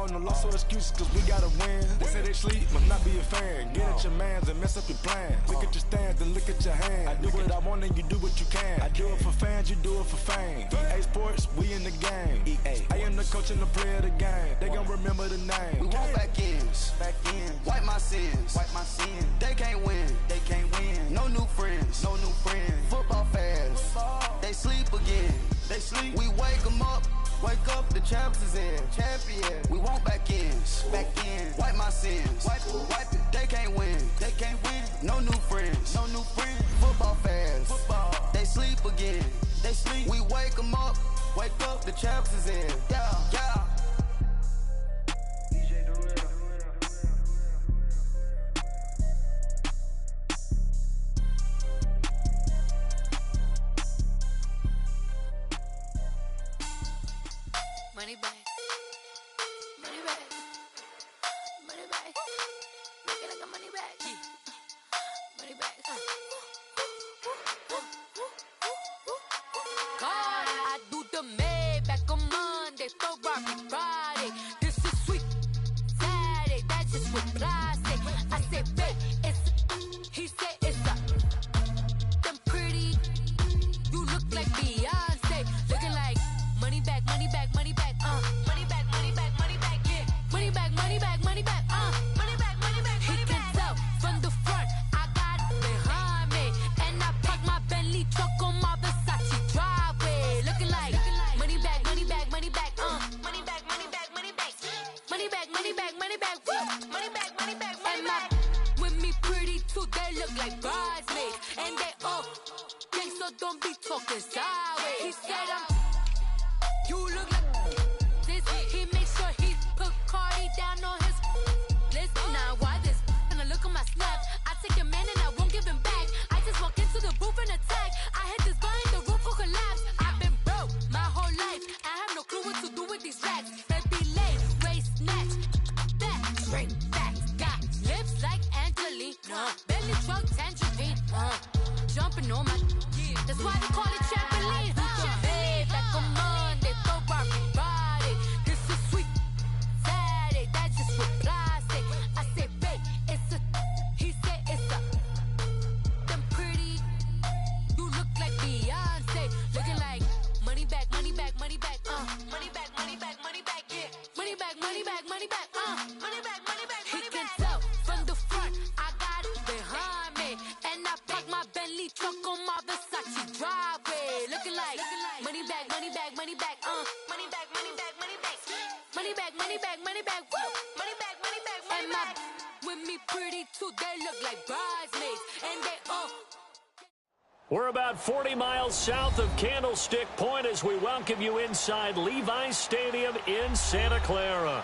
know no loss or excuses, cause we gotta win. They say they sleep, must not be a fan. Get at your mans and mess up your plan. Look at your stands and look at your hands. I do what I want and you do what you can. I do it for fans, you do it for fame. EA Sports, we in the game. I am the coach and the player of the game. They gon' remember the name. We want back ends, wipe my sins, They can't win, No new friends, Football fans, they sleep again. We wake them up, the champs is in. We want back ends, wipe my sins, wipe it. They can't win, No new friends, Football fans, they sleep again. We wake them up, the champs is in. Yeah. Money back, money back, money back. Make it like a money back, money back. God, I do the Maybach on Monday, Ferrari Friday. This is sweet Saturday, that's just what I say. I say, babe, it's he said it's a. Them pretty, you look like Beyonce, looking like money back, money back, money back. Money back, money back, money back, yeah. Money back, money back, money back, money back, money back, money back. He can tell from the front, I got it behind me. And I park my Bentley truck on my Versace driveway. Looking like money back, money back, money back, money back, money back, money back. Money back, money back, money back, woo. Money back, money back, money back. With me pretty too, they look like bridesmaids. And they all gang, so don't be talking sideways. He said you look like this. He makes sure he put Cardi down on his list. Now why this? And I look at my snap. I take a man and I won't give him back. I just walk into the booth and attack. I hit this behind the roof will collapse. I've been broke my whole life. I have no clue what to do with these racks. Baby late, waist snatch, back, straight back. Got lips like Angelina, belly truck tangerine. Jumping on my, that's why they call it trampoline. Back on Monday, Ferrari Friday. This is sweet Saturday, that's just what I say. I say, babe, it's a, he said it's a. Them pretty, you look like Beyonce, looking like money back, money back, money back, money back, money back, money back, yeah. Money back, money back, money back, money back, money back. He can tell from the front, I got it behind me, and I park my Bentley truck on my Versace driveway, looking like money back, money back, money back, money back, money back, money back, money back, money back, money back, woo. Money back, money back, money back. With me pretty too, they look like bridesmaids, and they all. We're about 40 miles south of Candlestick Point as we welcome you inside Levi's Stadium in Santa Clara.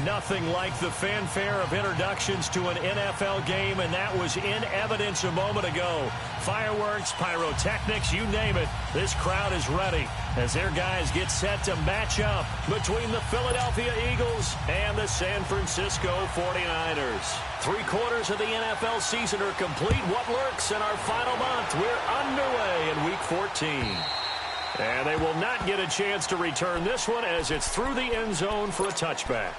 Nothing like the fanfare of introductions to an NFL game, and that was in evidence a moment ago. Fireworks, pyrotechnics, you name it. This crowd is ready as their guys get set to match up between the Philadelphia Eagles and the San Francisco 49ers. 3/4 of the NFL season are complete. What lurks in our final month? We're underway in Week 14. And they will not get a chance to return this one as it's through the end zone for a touchback.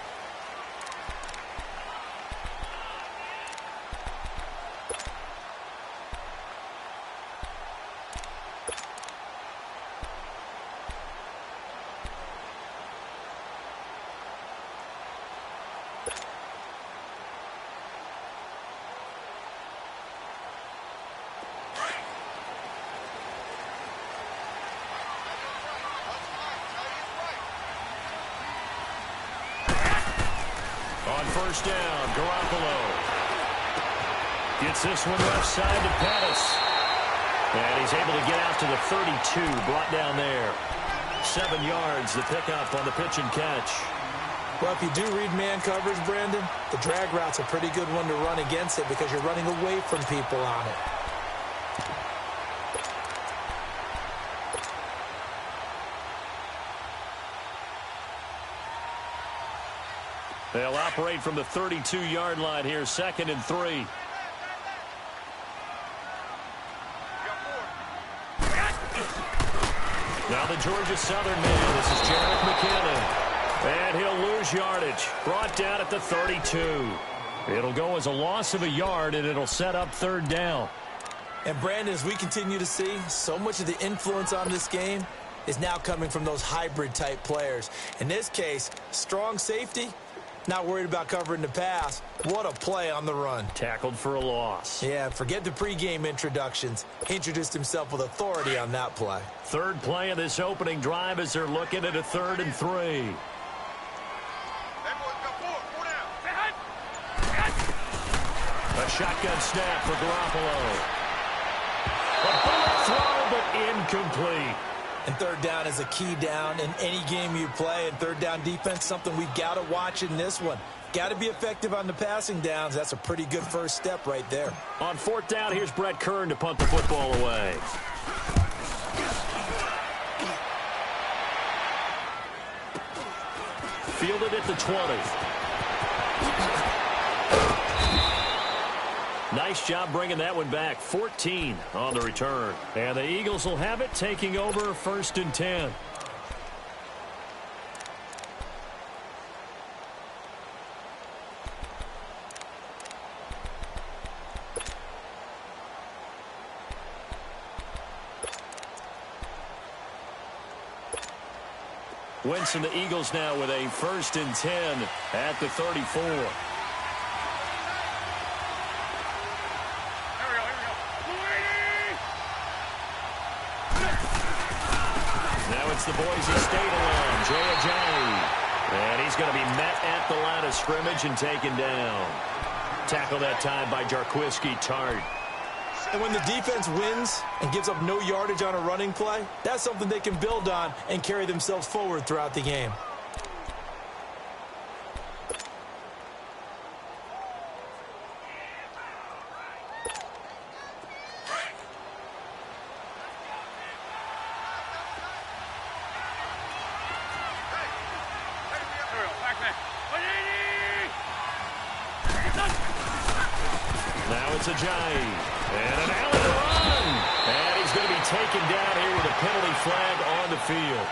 First down, Garoppolo gets this one left side to Pettis. And he's able to get out to the 32, brought down there. 7 yards, the pickup on the pitch and catch. Well, if you do read man coverage, Brandon, the drag route's a pretty good one to run against it because you're running away from people on it. They'll operate from the 32-yard line here, 2nd and 3. Now the Georgia Southern man. This is Jerick McKinnon. And he'll lose yardage. Brought down at the 32. It'll go as a loss of a yard, and it'll set up third down. And, Brandon, as we continue to see, so much of the influence on this game is now coming from those hybrid-type players. In this case, strong safety, not worried about covering the pass. What a play on the run. Tackled for a loss. Yeah, forget the pregame introductions. Introduced himself with authority on that play. Third play of this opening drive as they're looking at a 3rd and 3. A shotgun snap for Garoppolo. A bullet throw, but incomplete. And third down is a key down in any game you play. And third down defense, something we've got to watch in this one. Got to be effective on the passing downs. That's a pretty good first step right there. On 4th down, here's Brett Kern to punt the football away. Fielded at the 20. Nice job bringing that one back. 14 on the return. And the Eagles will have it, taking over 1st and 10. Wentz and the Eagles now with a 1st and 10 at the 34. It's the Boise State alum, Jay Ajayi. And he's going to be met at the line of scrimmage and taken down. Tackle that time by Jarquiski Tart. And when the defense wins and gives up no yardage on a running play, that's something they can build on and carry themselves forward throughout the game. Now it's Ajayi. And an Allen run. And he's going to be taken down here with a penalty flag on the field.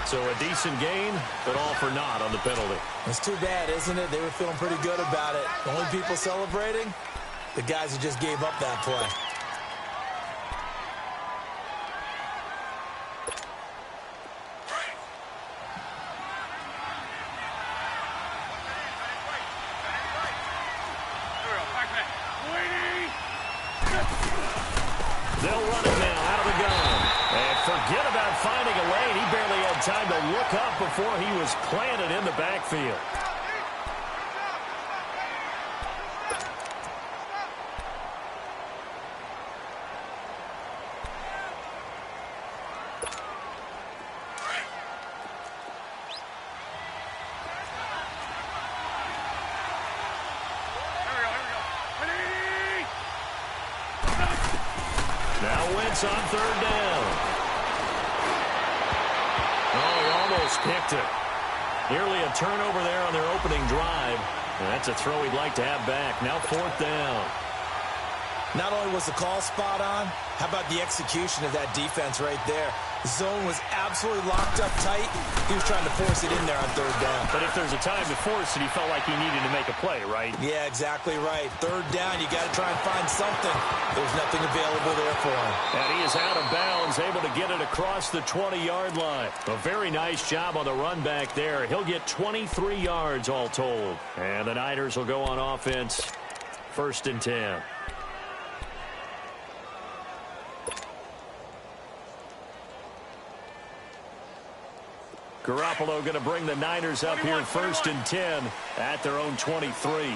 So a decent gain, but all for naught on the penalty. It's too bad, isn't it? They were feeling pretty good about it. The only people celebrating, the guys who just gave up that play. They'll run it now out of the gun. And forget about finding a lane. He barely had time to look up before he was planted in the backfield. Now Wentz on 3rd down. Oh, he almost picked it. Nearly a turnover there on their opening drive. And that's a throw he'd like to have back. Now 4th down. Not only was the call spot on, how about the execution of that defense right there? The zone was absolutely locked up tight. He was trying to force it in there on 3rd down. But if there's a time to force it, he felt like he needed to make a play, right? Yeah, exactly right. 3rd down, you got to try and find something. There's nothing available there for him. And he is out of bounds, able to get it across the 20-yard line. A very nice job on the run back there. He'll get 23 yards all told. And the Niners will go on offense. 1st and 10. Garoppolo going to bring the Niners up here 1st and 10 at their own 23.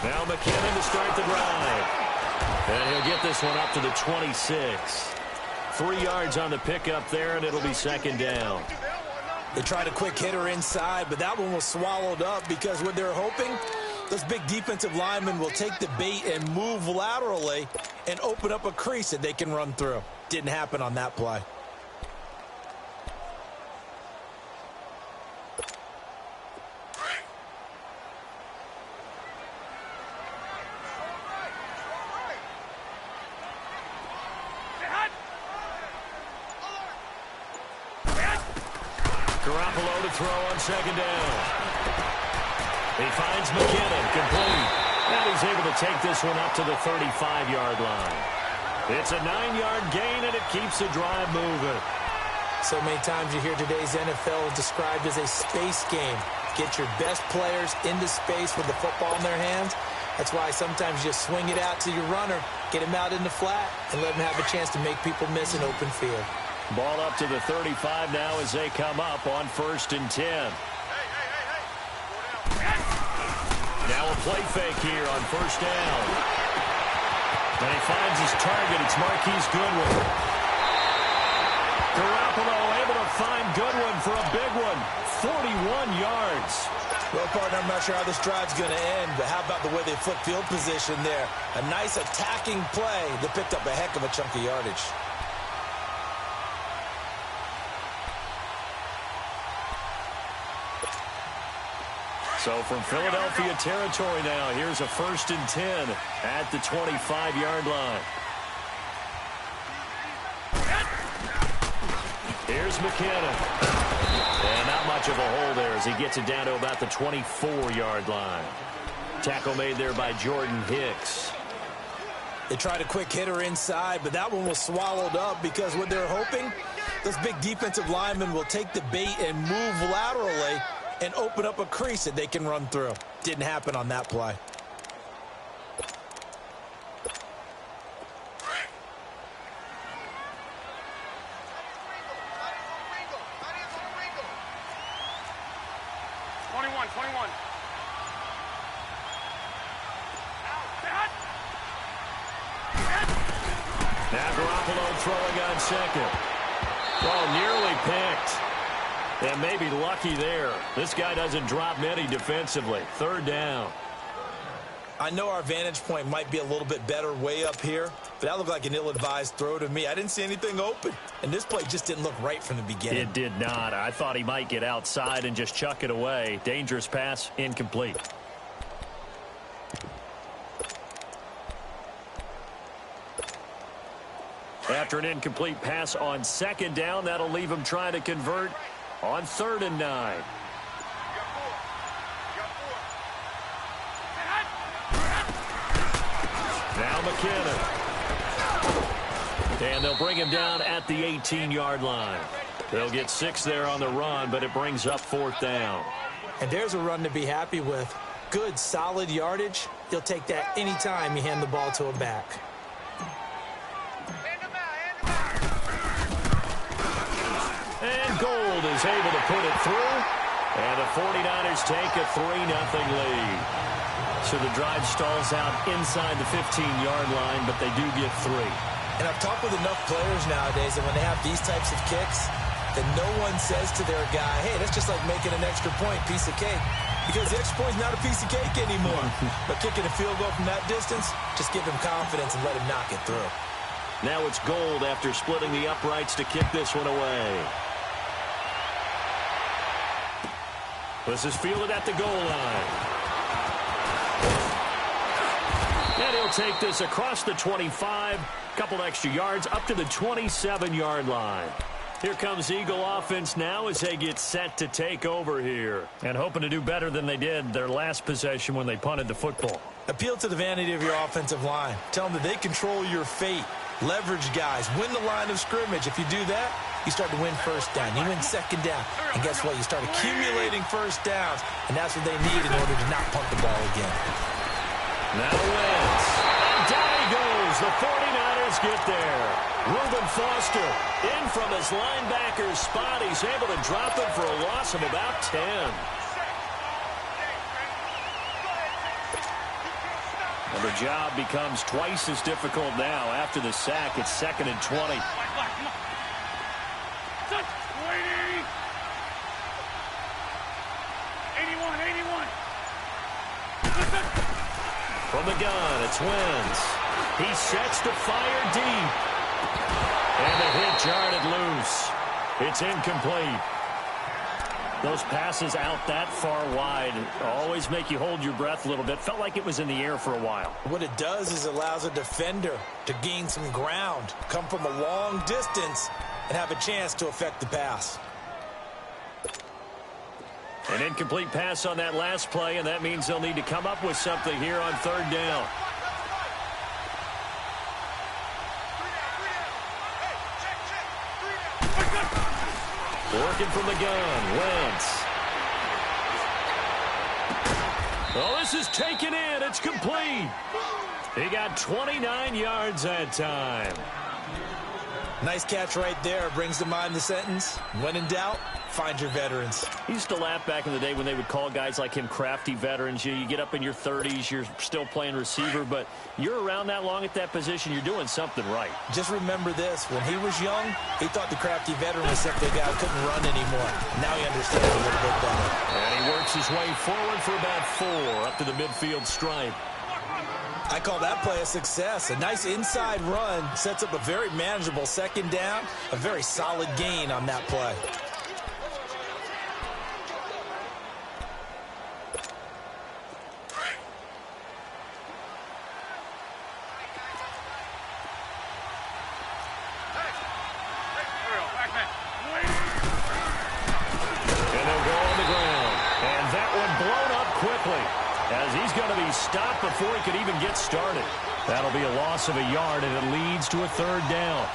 Now McKinnon to start the drive. And he'll get this one up to the 26. 3 yards on the pickup there, and it'll be 2nd down. They tried a quick hitter inside, but that one was swallowed up because what they're hoping, those big defensive linemen will take the bait and move laterally and open up a crease that they can run through. Didn't happen on that play. Garoppolo to throw on second down. He finds McKinnon, complete. And he's able to take this one up to the 35-yard line. It's a 9-yard gain, and it keeps the drive moving. So many times you hear today's NFL described as a space game. Get your best players into space with the football in their hands. That's why sometimes you just swing it out to your runner, get him out in the flat, and let him have a chance to make people miss an open field. Ball up to the 35 now as they come up on 1st and 10. Now a play fake here on 1st down. And he finds his target. It's Marquise Goodwin. Garoppolo able to find Goodwin for a big one. 41 yards. Well, partner, I'm not sure how this drive's going to end, but how about the way they flip field position there? A nice attacking play that picked up a heck of a chunk of yardage. So from Philadelphia territory now, here's a 1st and 10 at the 25-yard line. Here's McKinnon. And not much of a hole there as he gets it down to about the 24-yard line. Tackle made there by Jordan Hicks. They tried a quick hitter inside, but that one was swallowed up because what they're hoping, those big defensive linemen will take the bait and move laterally and open up a crease that they can run through. Didn't happen on that play. Now Garoppolo throwing on second. Oh, nearly picked. And maybe lucky there. This guy doesn't drop many defensively. 3rd down. I know our vantage point might be a little bit better way up here, but that looked like an ill-advised throw to me. I didn't see anything open, and this play just didn't look right from the beginning. It did not. I thought he might get outside and just chuck it away. Dangerous pass, incomplete. After an incomplete pass on 2nd down, that'll leave him trying to convert on 3rd and 9. Now McKinnon. And they'll bring him down at the 18-yard line. They'll get 6 there on the run, but it brings up 4th down. And there's a run to be happy with. Good, solid yardage. You'll take that anytime you hand the ball to a back. And Gold is able to put it through. And the 49ers take a 3-0 lead. So the drive stalls out inside the 15-yard line, but they do get 3. And I've talked with enough players nowadays that when they have these types of kicks, that no one says to their guy, hey, that's just like making an extra point, piece of cake. Because the extra point's not a piece of cake anymore. But kicking a field goal from that distance, just give him confidence and let him knock it through. Now it's Gold after splitting the uprights to kick this one away. This is fielded at the goal line. And he'll take this across the 25, couple extra yards up to the 27-yard line. Here comes Eagle offense now as they get set to take over here. And hoping to do better than they did their last possession when they punted the football. Appeal to the vanity of your offensive line. Tell them that they control your fate. Leverage guys. Win the line of scrimmage. If you do that, you start to win 1st down. You win 2nd down. And guess what? You start accumulating 1st downs. And that's what they need in order to not punt the ball again. Now Wentz. And down he goes. The 49ers get there. Reuben Foster in from his linebacker spot. He's able to drop it for a loss of about 10. And the job becomes twice as difficult now after the sack. It's 2nd and 20. From the gun, it's Wentz. He sets to fire deep. And the hit jarred it loose. It's incomplete. Those passes out that far wide always make you hold your breath a little bit. Felt like it was in the air for a while. What it does is it allows a defender to gain some ground, come from a long distance, and have a chance to affect the pass. An incomplete pass on that last play, and that means they'll need to come up with something here on third down. Working from the gun, Wentz. Oh, this is taken in. It's complete. He got 29 yards that time. Nice catch right there. Brings to mind the sentence, when in doubt, find your veterans. He used to laugh back in the day when they would call guys like him crafty veterans. You get up in your 30s, you're still playing receiver, but you're around that long at that position, you're doing something right. Just remember this. When he was young, he thought the crafty veteran was simply a guy who couldn't run anymore. Now he understands a little bit better. And he works his way forward for about 4 up to the midfield stripe. I call that play a success. A nice inside run sets up a very manageable second down. A very solid gain on that play. And they'll go on the ground. And that one blown up quickly, as he's going to be stopped before he could even get started. That'll be a loss of a yard, and it leads to a third down.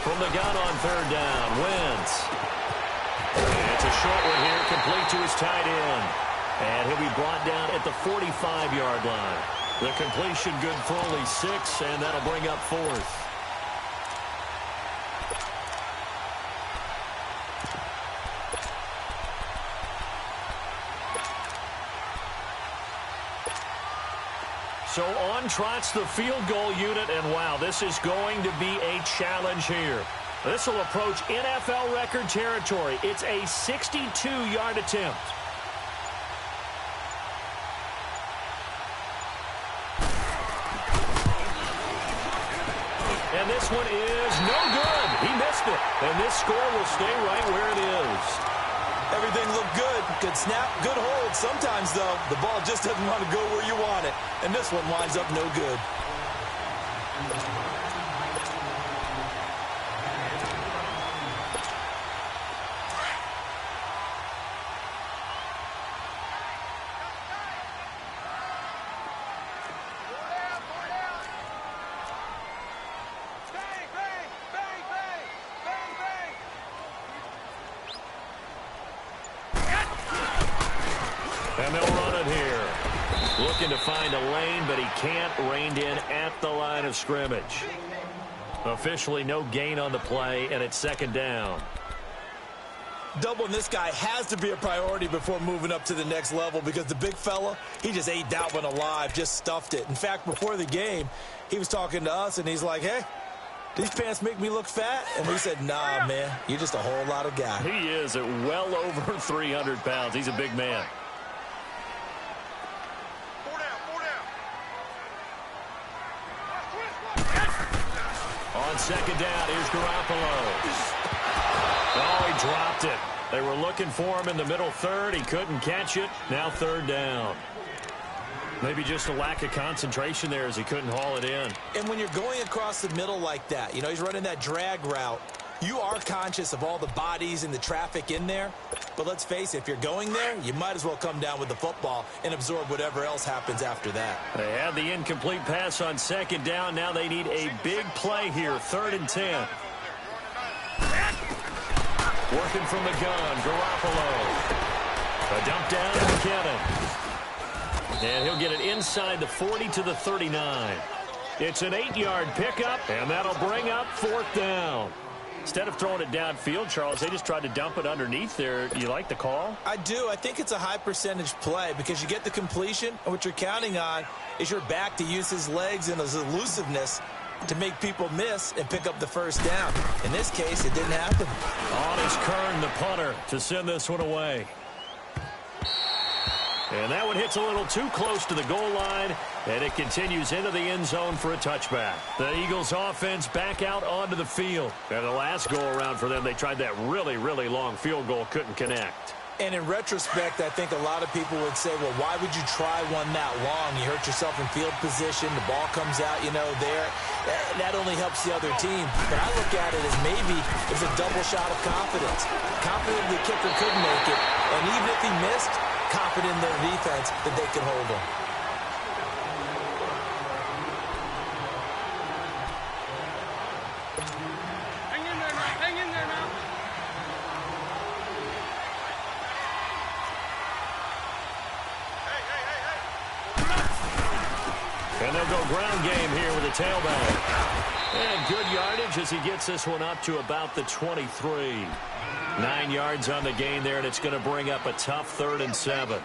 From the gun on third down, Wentz. And it's a short one here, complete to his tight end. And he'll be brought down at the 45-yard line. The completion good for only 6, and that'll bring up 4th. So on trots the field goal unit, and wow, this is going to be a challenge here. This will approach NFL record territory. It's a 62-yard attempt. And this one is no good. He missed it. And this score will stay right where it is. Everything looked good. Good snap, good hold. Sometimes, though, the ball just doesn't want to go where you want it. And this one winds up no good. And they'll run it here. Looking to find a lane, but he can't. Reined in at the line of scrimmage. Officially no gain on the play, and it's second down. Doubling this guy has to be a priority before moving up to the next level, because the big fella, he just ate that one alive, just stuffed it. In fact, before the game, he was talking to us, and he's like, hey, these pants make me look fat? And we said, nah, man, you're just a whole lot of guy. He is at well over 300 pounds. He's a big man. On second down, here's Garoppolo. Oh, he dropped it. They were looking for him in the middle third. He couldn't catch it. Now third down. Maybe just a lack of concentration there as he couldn't haul it in. And when you're going across the middle like that, you know, he's running that drag route, you are conscious of all the bodies and the traffic in there. But let's face it, if you're going there, you might as well come down with the football and absorb whatever else happens after that. They had the incomplete pass on second down. Now they need a big play here, 3rd and 10. Working from the gun, Garoppolo. A dump down to McKinnon. And he'll get it inside the 40 to the 39. It's an 8-yard pickup, and that'll bring up 4th down. Instead of throwing it downfield, Charles, they just tried to dump it underneath there. You like the call? I do. I think it's a high percentage play because you get the completion, and what you're counting on is your back to use his legs and his elusiveness to make people miss and pick up the first down. In this case, it didn't happen. On is Kern, the punter, to send this one away. And that one hits a little too close to the goal line, and it continues into the end zone for a touchback. The Eagles offense back out onto the field. And the last go-around for them, they tried that really, really long field goal, couldn't connect. And in retrospect, I think a lot of people would say, well, why would you try one that long? You hurt yourself in field position. The ball comes out, there. That only helps the other team. But I look at it as maybe it's a double shot of confidence. Confident the kicker could make it. And even if he missed, confident in their defense that they can hold him. Hang in there now. Hang in there now. And they'll go ground game here with a tailback. And good yardage as he gets this one up to about the 23. 9 yards on the gain there, and it's going to bring up a tough 3rd and 7.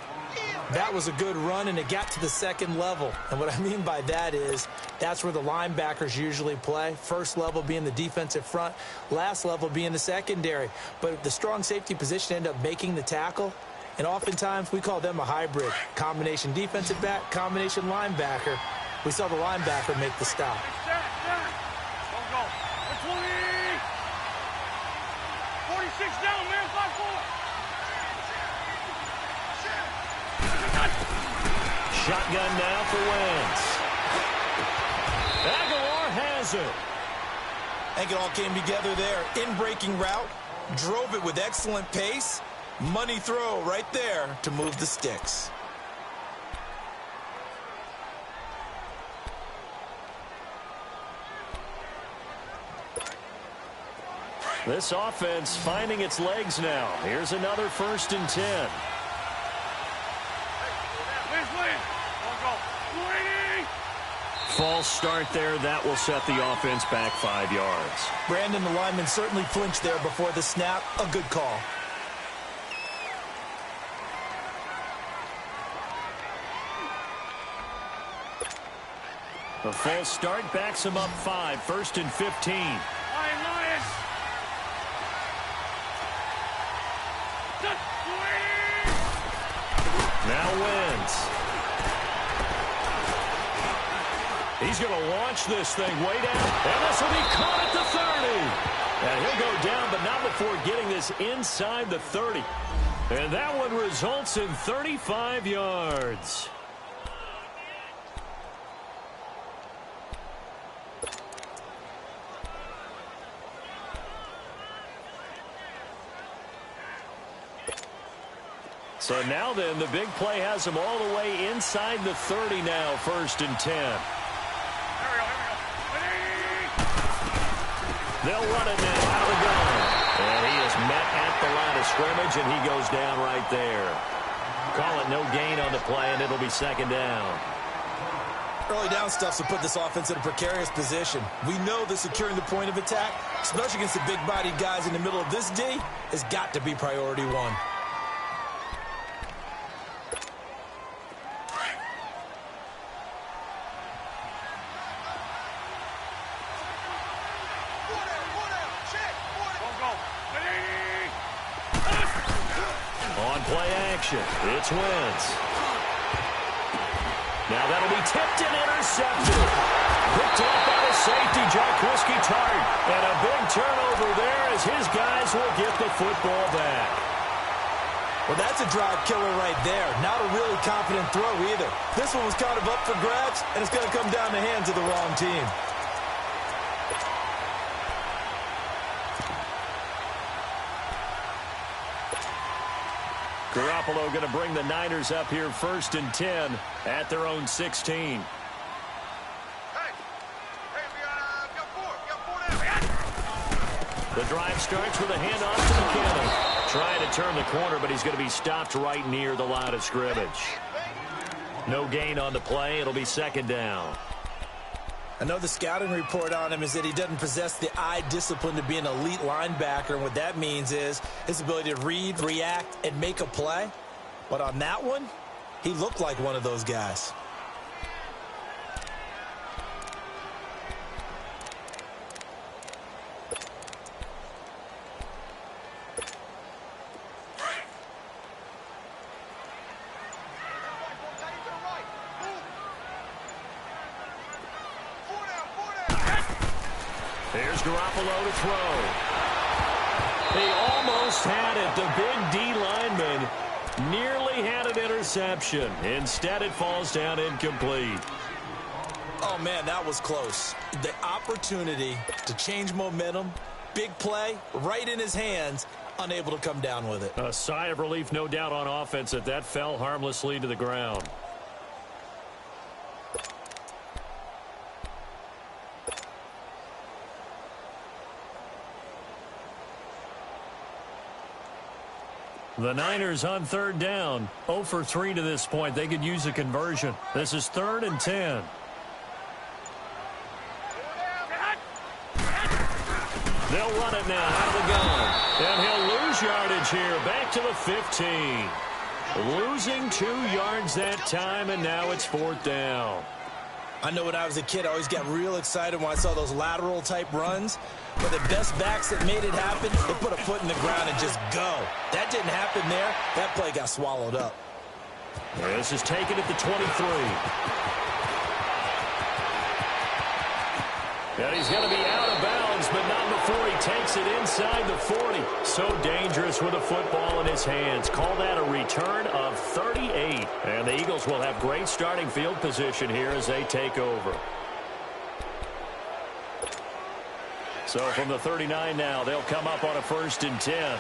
That was a good run, and it got to the second level. And what I mean by that is that's where the linebackers usually play. First level being the defensive front, last level being the secondary. But the strong safety position ended up making the tackle, and oftentimes we call them a hybrid. Combination defensive back, combination linebacker. We saw the linebacker make the stop. Don't go. 20. 46 down, man. 5-4. Shotgun now for Wentz. Aguilar has it. I think it all came together there. In-breaking route, drove it with excellent pace. Money throw right there to move the sticks. This offense finding its legs now. Here's another 1st and 10. False start there. That will set the offense back 5 yards. Brandon, the lineman, certainly flinched there before the snap. A good call. A false start backs him up 5. 1st and 15. Now Wentz. He's going to launch this thing way down. And this will be caught at the 30. And he'll go down, but not before getting this inside the 30. And that one results in 35 yards. So now then, the big play has them all the way inside the 30 now, 1st and 10. They'll run it now out of the gun. And he is met at the line of scrimmage, and he goes down right there. Call it no gain on the play, and it'll be 2nd down. Early down stuff to put this offense in a precarious position. We know that securing the point of attack, especially against the big-bodied guys in the middle of this D, has got to be priority 1. It's Wentz. Now that'll be tipped and intercepted. Picked off by the safety, Jaquiski Tartt. And a big turnover there as his guys will get the football back. Well, that's a drive killer right there. Not a really confident throw either. This one was kind of up for grabs, and it's going to come down the hands of the wrong team. Garoppolo going to bring the Niners up here 1st and 10 at their own 16. The drive starts with a handoff to McKinnon. Trying to turn the corner, but he's going to be stopped right near the line of scrimmage. No gain on the play. It'll be 2nd down. I know the scouting report on him is that he doesn't possess the eye discipline to be an elite linebacker. And what that means is his ability to read, react, and make a play. But on that one, he looked like one of those guys. Here's Garoppolo to throw. He almost had it. The big D lineman nearly had an interception. Instead, it falls down incomplete. Oh, man, that was close. The opportunity to change momentum, big play, right in his hands, unable to come down with it. A sigh of relief, no doubt, on offense that fell harmlessly to the ground. The Niners on third down. 0 for 3 to this point. They could use a conversion. This is 3rd and 10. They'll run it now out of the gun. And he'll lose yardage here. Back to the 15. Losing 2 yards that time, and now it's 4th down. I know when I was a kid, I always got real excited when I saw those lateral-type runs. But the best backs that made it happen, they put a foot in the ground and just go. That didn't happen there. That play got swallowed up. This is taken at the 23. And he's going to be out of bounds, but not before he takes it inside the 40. So dangerous with a football in his hands. Call that a return of 38. And the Eagles will have great starting field position here as they take over. So from the 39 now, they'll come up on a 1st and 10.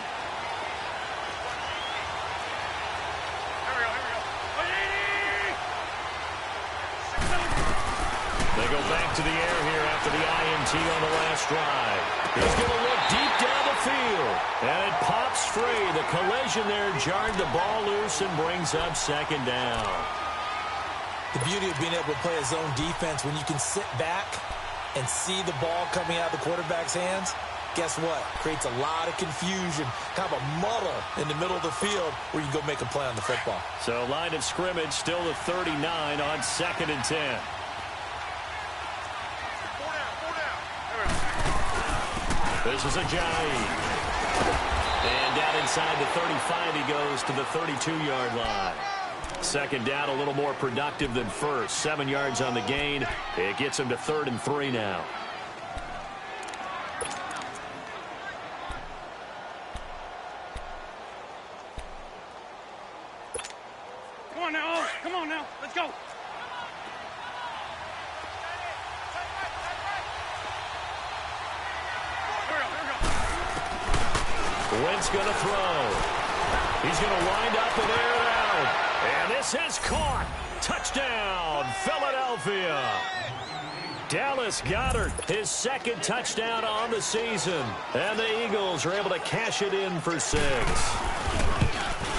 They go back to the air here after the INT on the last drive. He's going to look deep down the field. And it pops free. The collision there jarred the ball loose and brings up 2nd down. The beauty of being able to play a zone defense when you can sit back and see the ball coming out of the quarterback's hands, guess what? Creates a lot of confusion, kind of a muddle in the middle of the field where you can go make a play on the football. So line of scrimmage still the 39 on 2nd and 10. This is Ajayi. And down inside the 35, he goes to the 32-yard line. 2nd down, a little more productive than first. 7 yards on the gain. It gets him to 3rd and 3 now. Come on now, Oz. Come on now. Let's go. Wentz going to throw. He's going to wind up and air it out. And this is caught. Touchdown, Philadelphia. Dallas Goedert, his 2nd touchdown on the season. And the Eagles are able to cash it in for 6.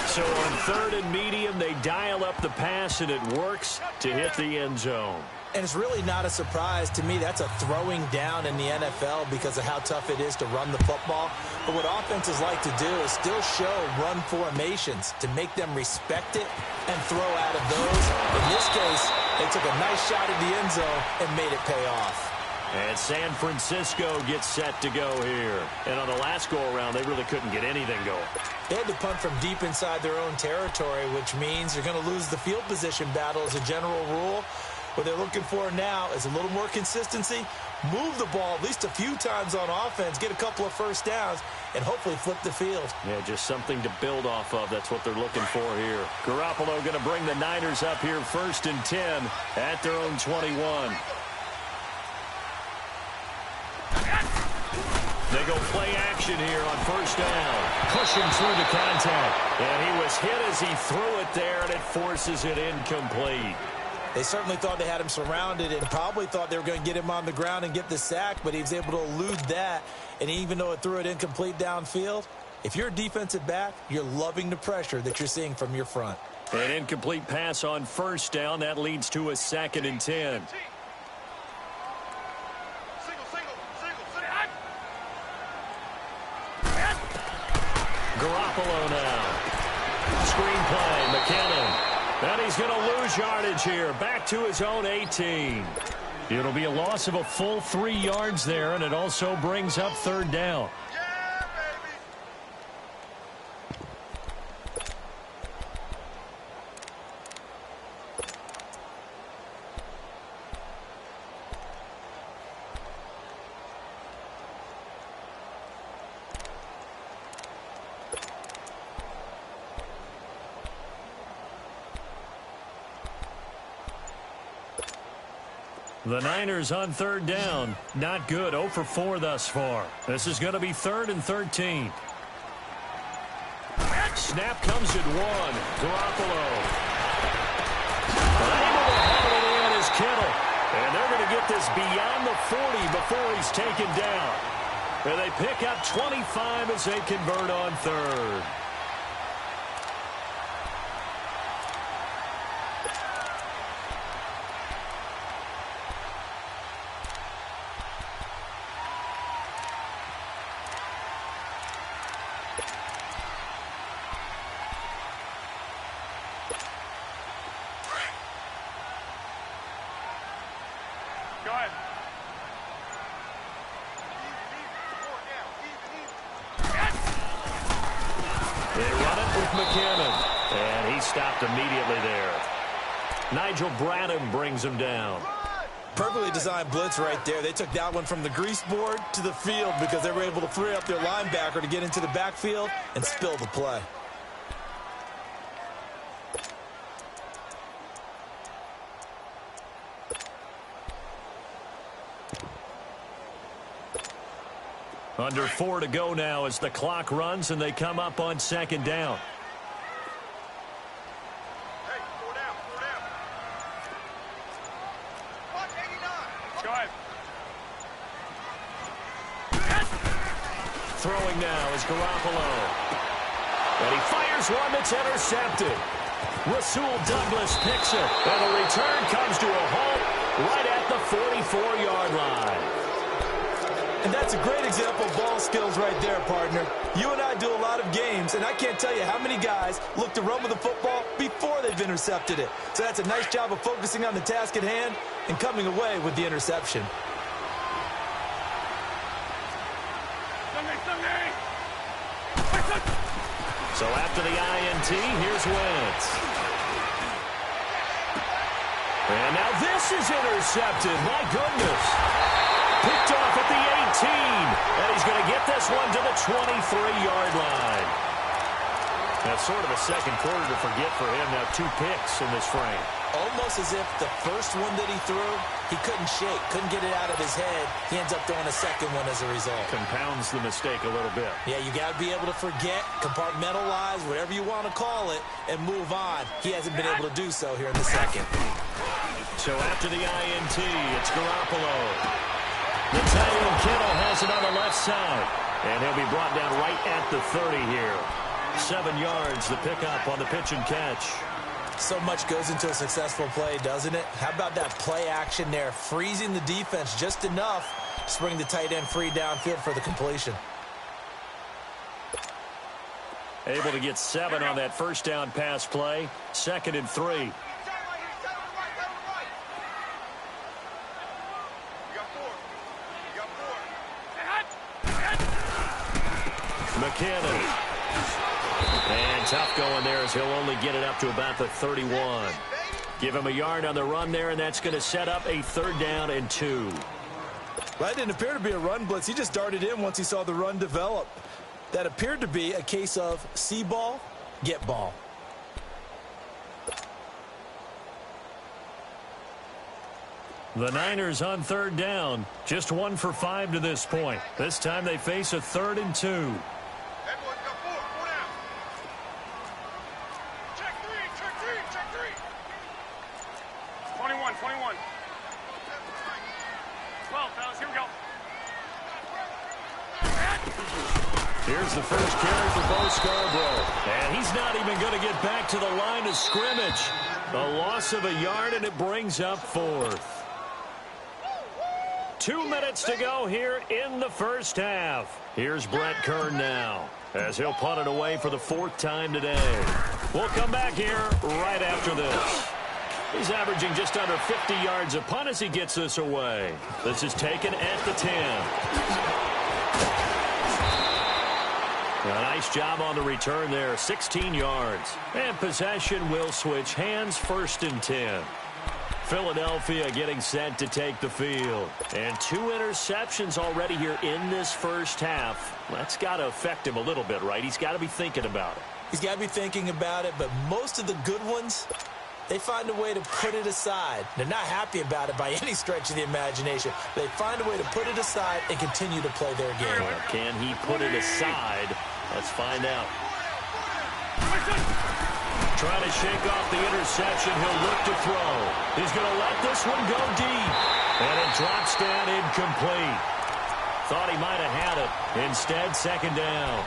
So on 3rd and medium, they dial up the pass, and it works to hit the end zone. And it's really not a surprise to me. That's a throwing down in the NFL because of how tough it is to run the football. But what offenses like to do is still show run formations to make them respect it and throw out of those. In this case, they took a nice shot at the end zone and made it pay off. And San Francisco gets set to go here. And on the last go-around, they really couldn't get anything going. They had to punt from deep inside their own territory, which means you're going to lose the field position battle as a general rule. What they're looking for now is a little more consistency, move the ball at least a few times on offense, get a couple of 1st downs, and hopefully flip the field. Yeah, just something to build off of. That's what they're looking for here. Garoppolo going to bring the Niners up here 1st and 10 at their own 21. They go play action here on 1st down. Pushing through the contact. And he was hit as he threw it there, and it forces it incomplete. They certainly thought they had him surrounded and probably thought they were going to get him on the ground and get the sack, but he was able to elude that. And even though it threw it incomplete downfield, if you're a defensive back, you're loving the pressure that you're seeing from your front. An incomplete pass on 1st down. That leads to a 2nd and 10. Garoppolo now. Screenplay, McKinnon. And he's going to lose yardage here. Back to his own 18. It'll be a loss of a full 3 yards there, and it also brings up 3rd down. The Niners on third down. Not good. 0 for 4 thus far. This is going to be 3rd and 13. Snap comes at 1. Garoppolo. Able to haul it in is Kittle. And they're going to get this beyond the 40 before he's taken down. And they pick up 25 as they convert on 3rd. Go ahead. They run it with McKinnon. And he stopped immediately there. Nigel Bradham brings him down. Perfectly designed blitz right there. They took that one from the grease board to the field because they were able to free up their linebacker to get into the backfield and spill the play. Under 4 to go now as the clock runs and they come up on 2nd down. Hey, 4 down, 4 down. Watch 89. Go ahead. Throwing now is Garoppolo. And he fires one that's intercepted. Rasul Douglas picks it. And the return comes to a halt right at the 44-yard line. And that's a great example of ball skills right there, partner. You and I do a lot of games, and I can't tell you how many guys look to run with the football before they've intercepted it. So that's a nice job of focusing on the task at hand and coming away with the interception. Sunday. So after the INT, here's Wentz. And now this is intercepted. My goodness. Picked off at the 18. And he's going to get this one to the 23-yard line. That's sort of a second quarter to forget for him. Now 2 picks in this frame. Almost as if the first one that he threw, he couldn't shake, couldn't get it out of his head. He ends up throwing a second one as a result. Compounds the mistake a little bit. Yeah, you got to be able to forget, compartmentalize, whatever you want to call it, and move on. He hasn't been able to do so here in the second. So after the INT, it's Garoppolo. The tight end Kittle has it on the left side. And he'll be brought down right at the 30 here. 7 yards, the pickup on the pitch and catch. So much goes into a successful play, doesn't it? How about that play action there, freezing the defense just enough to bring the tight end free downfield for the completion. Able to get 7 on that first down pass play. 2nd and 3. McKinnon. And tough going there as he'll only get it up to about the 31. Give him a yard on the run there, and that's going to set up a 3rd down and 2. Well, that didn't appear to be a run blitz. He just darted in once he saw the run develop. That appeared to be a case of see ball, get ball. The Niners on 3rd down. Just 1 for 5 to this point. This time they face a 3rd and 2. 21. 12, fellas, here we go. Here's the first carry for Bo Scarborough. And he's not even going to get back to the line of scrimmage. A loss of a yard, and it brings up 4th. 2 minutes to go here in the first half. Here's Brett Kern now as he'll punt it away for the 4th time today. We'll come back here right after this. He's averaging just under 50 yards a punt as he gets this away. This is taken at the 10. A nice job on the return there, 16 yards. And possession will switch hands, 1st and 10. Philadelphia getting set to take the field. And 2 interceptions already here in this first half. That's got to affect him a little bit, right? He's got to be thinking about it. He's got to be thinking about it, but most of the good ones they find a way to put it aside. They're not happy about it by any stretch of the imagination. They find a way to put it aside and continue to play their game. Well, can he put it aside? Let's find out. Trying to shake off the interception. He'll look to throw. He's going to let this one go deep. And it drops down incomplete. Thought he might have had it. Instead, second down.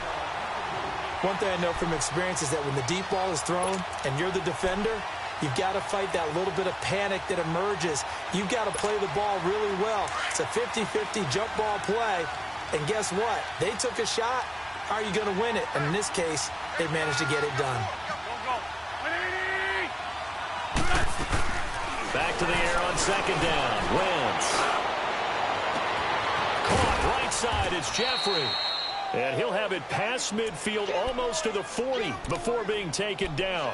One thing I know from experience is that when the deep ball is thrown and you're the defender, you've got to fight that little bit of panic that emerges. You've got to play the ball really well. It's a 50-50 jump ball play. And guess what? They took a shot. How are you going to win it? And in this case, they managed to get it done. Back to the air on second down. Wentz. Caught right side. It's Jeffrey. And he'll have it past midfield almost to the 40 before being taken down.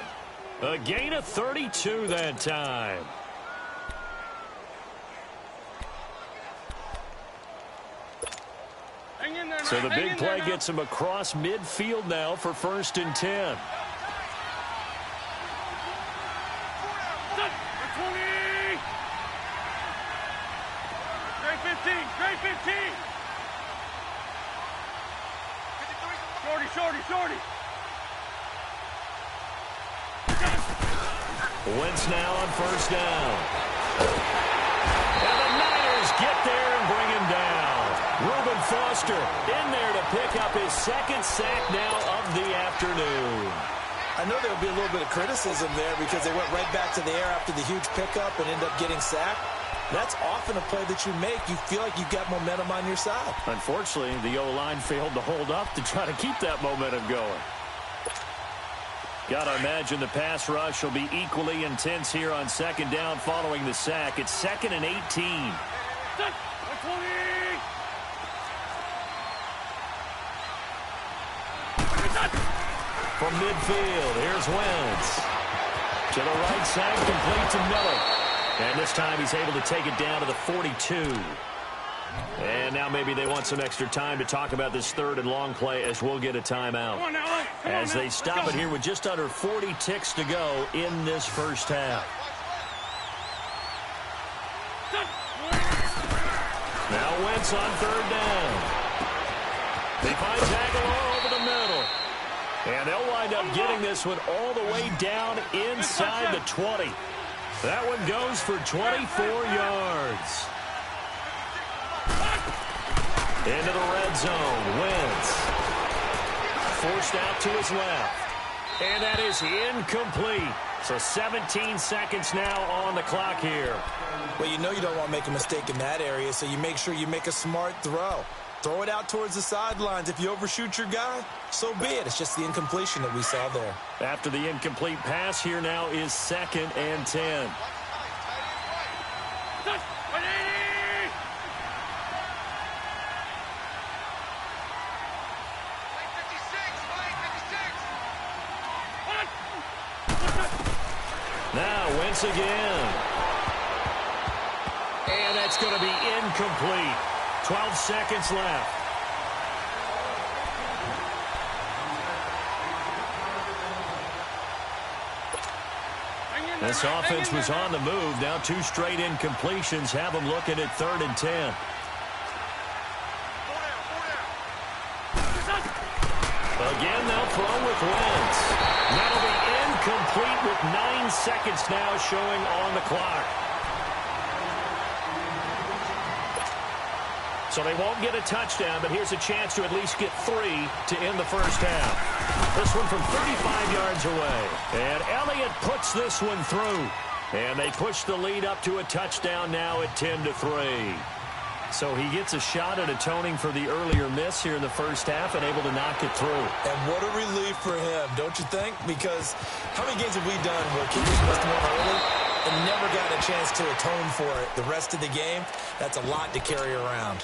A gain of 32 that time. So the big play gets him across midfield now for 1st and 10. Great 15. Shorty. Wentz now on 1st down. And the Niners get there and bring him down. Reuben Foster in there to pick up his 2nd sack now of the afternoon. I know there'll be a little bit of criticism there because they went right back to the air after the huge pickup and end up getting sacked. That's often a play that you make. You feel like you've got momentum on your side. Unfortunately, the O-line failed to hold up to try to keep that momentum going. Got to imagine the pass rush will be equally intense here on 2nd down following the sack. It's 2nd and 18. From midfield, here's Wentz. To the right side, complete to Miller. And this time he's able to take it down to the 42. And now maybe they want some extra time to talk about this 3rd and long play as we'll get a timeout. As they stop it here with just under 40 ticks to go in this first half. Now Wentz on 3rd down. They find Aguilar over the middle. And they'll wind up getting this one all the way down inside the 20. That one goes for 24 yards. Into the red zone. Wentz. Forced out to his left. And that is incomplete. So 17 seconds now on the clock here. Well, you know you don't want to make a mistake in that area, so you make sure you make a smart throw. Throw it out towards the sidelines. If you overshoot your guy, so be it. It's just the incompletion that we saw there. After the incomplete pass, here now is 2nd and 10. Now Wentz again. And that's going to be incomplete. 12 seconds left. This offense was on the move. Now 2 straight incompletions have them looking at 3rd and 10. Again, they'll throw with Wentz. That'll be incomplete with 9 seconds now showing on the clock. So they won't get a touchdown, but here's a chance to at least get 3 to end the first half. This one from 35 yards away. And Elliott puts this one through. And they push the lead up to a touchdown now at 10-3. So he gets a shot at atoning for the earlier miss here in the first half and able to knock it through. And what a relief for him, don't you think? Because how many games have we done where kickers missed one early and never got a chance to atone for it the rest of the game? That's a lot to carry around.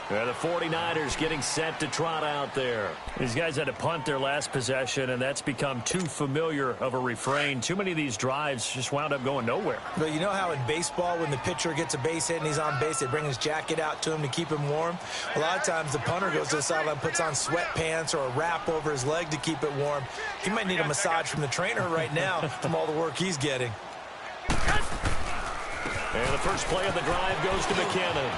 The 49ers getting set to trot out there. These guys had to punt their last possession, and that's become too familiar of a refrain. Too many of these drives just wound up going nowhere. But you know how in baseball, when the pitcher gets a base hit and he's on base, they bring his jacket out to him to keep him warm? A lot of times the punter goes to the sideline, puts on sweatpants or a wrap over his leg to keep it warm. He might need a massage from the trainer right now from all the work he's getting. And the first play of the drive goes to McKinnon.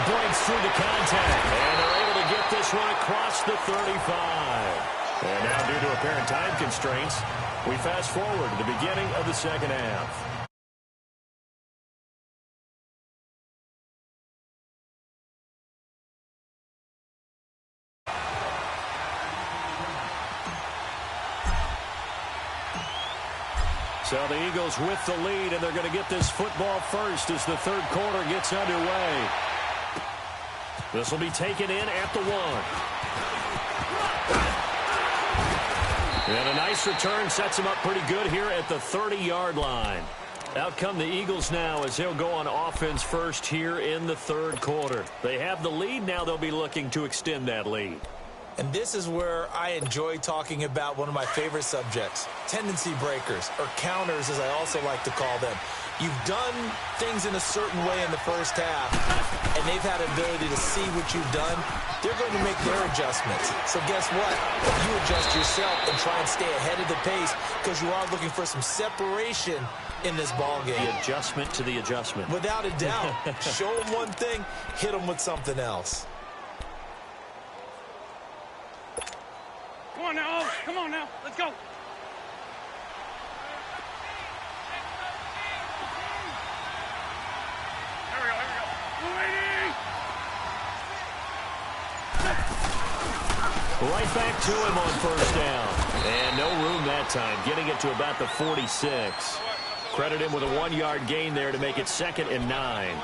Breaks through the contact. And they're able to get this one across the 35. And now, due to apparent time constraints, we fast forward to the beginning of the second half. So the Eagles with the lead, and they're going to get this football first as the third quarter gets underway. This will be taken in at the 1. And a nice return sets him up pretty good here at the 30-yard line. Out come the Eagles now as they'll go on offense first here in the third quarter. They have the lead. Now they'll be looking to extend that lead. And this is where I enjoy talking about one of my favorite subjects, tendency breakers, or counters as I also like to call them. You've done things in a certain way in the first half, and they've had the ability to see what you've done. They're going to make their adjustments. So guess what? You adjust yourself and try and stay ahead of the pace because you are looking for some separation in this ball game. The adjustment to the adjustment. Without a doubt. Show them one thing, hit them with something else. Come on now, oh, come on now, let's go. Here we go. Right back to him on first down. And no room that time, getting it to about the 46. Credit him with a 1-yard gain there to make it 2nd and 9.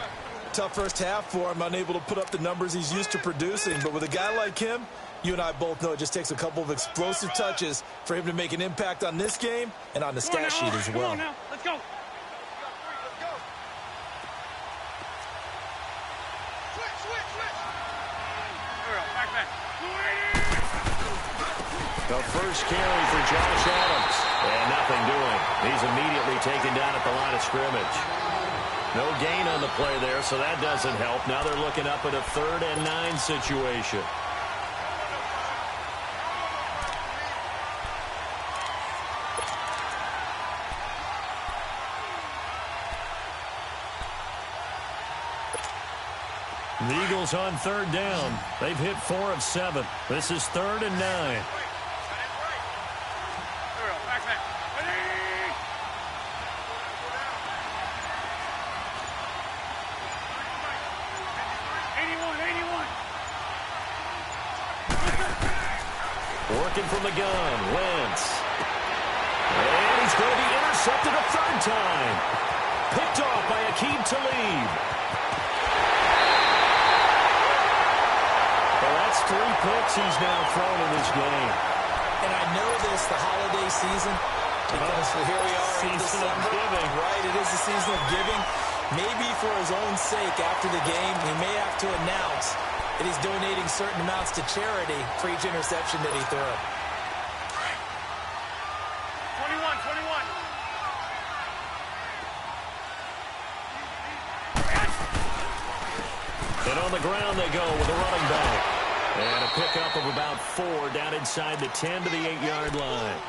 Tough first half for him, unable to put up the numbers he's used to producing. But with a guy like him, you and I both know it just takes a couple of explosive touches for him to make an impact on this game and on the stat sheet as well. Come on now, let's go. The first carry for Josh Adams. And nothing doing. He's immediately taken down at the line of scrimmage. No gain on the play there, so that doesn't help. Now they're looking up at a 3rd and 9 situation. The Eagles on 3rd down. They've hit 4 of 7. This is 3rd and 9. Working from the gun, Wentz. And he's going to be intercepted a 3rd time. Picked off by Aqib Talib. Well, that's 3 picks he's now thrown in this game. And I know this, the holiday season, because here we are in December. Giving. Right, it is the season of giving. Maybe for his own sake after the game, he may have to announce that he's donating certain amounts to charity for each interception that he threw. 21. And on the ground they go with a running back. And a pickup of about 4 down inside the 10 to the 8-yard line.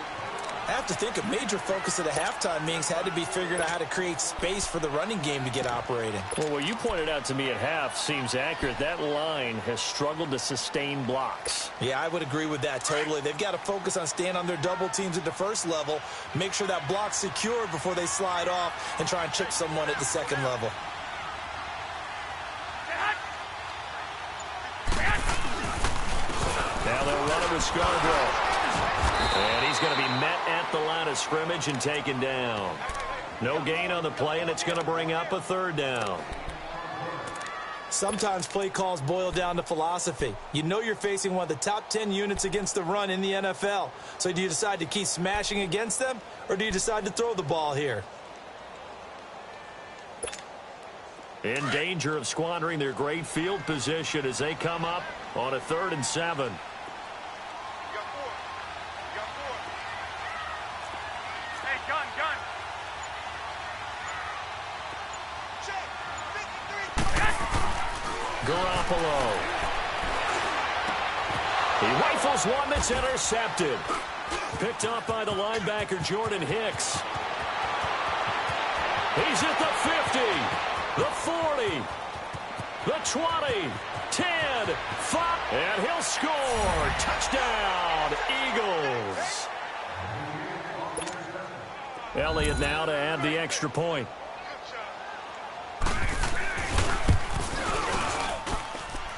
I have to think a major focus of the halftime meetings had to be figuring out how to create space for the running game to get operating. Well, what you pointed out to me at half seems accurate. That line has struggled to sustain blocks. Yeah, I would agree with that totally. They've got to focus on staying on their double teams at the first level, make sure that block's secure before they slide off and try and chip someone at the second level. Now they'll run it with Scarborough. And he's going to be met at the line of scrimmage and taken down. No gain on the play, and it's going to bring up a 3rd down. Sometimes play calls boil down to philosophy. You know you're facing one of the top 10 units against the run in the NFL. So do you decide to keep smashing against them, or do you decide to throw the ball here? In danger of squandering their great field position as they come up on a 3rd and 7. Garoppolo. He rifles one that's intercepted. Picked up by the linebacker, Jordan Hicks. He's at the 50, the 40, the 20, 10, 5, and he'll score. Touchdown, Eagles. Elliott now to add the extra point.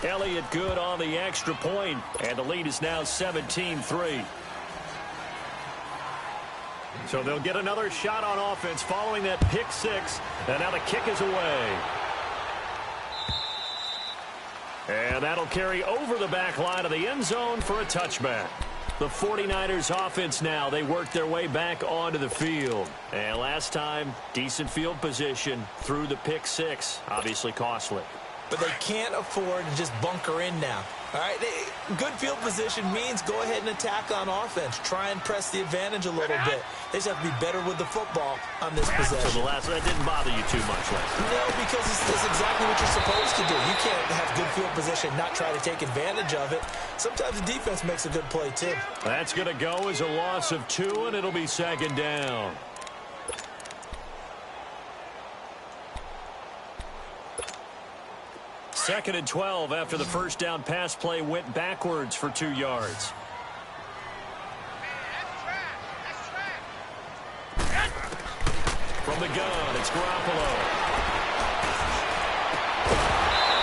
Elliott good on the extra point, and the lead is now 17-3. So they'll get another shot on offense following that pick six, and now the kick is away. And that'll carry over the back line of the end zone for a touchback. The 49ers offense now, they work their way back onto the field. And last time, decent field position through the pick six, obviously costly. But they can't afford to just bunker in now. All right, good field position means go ahead and attack on offense. Try and press the advantage a little bit. They just have to be better with the football on this possession. So the last one, that didn't bother you too much, Les? No, because it's exactly what you're supposed to do. You can't have good field position, not try to take advantage of it. Sometimes the defense makes a good play, too. That's going to go as a loss of 2, and it'll be second down. Second and 12 after the first down pass play went backwards for 2 yards. From the gun, it's Garoppolo.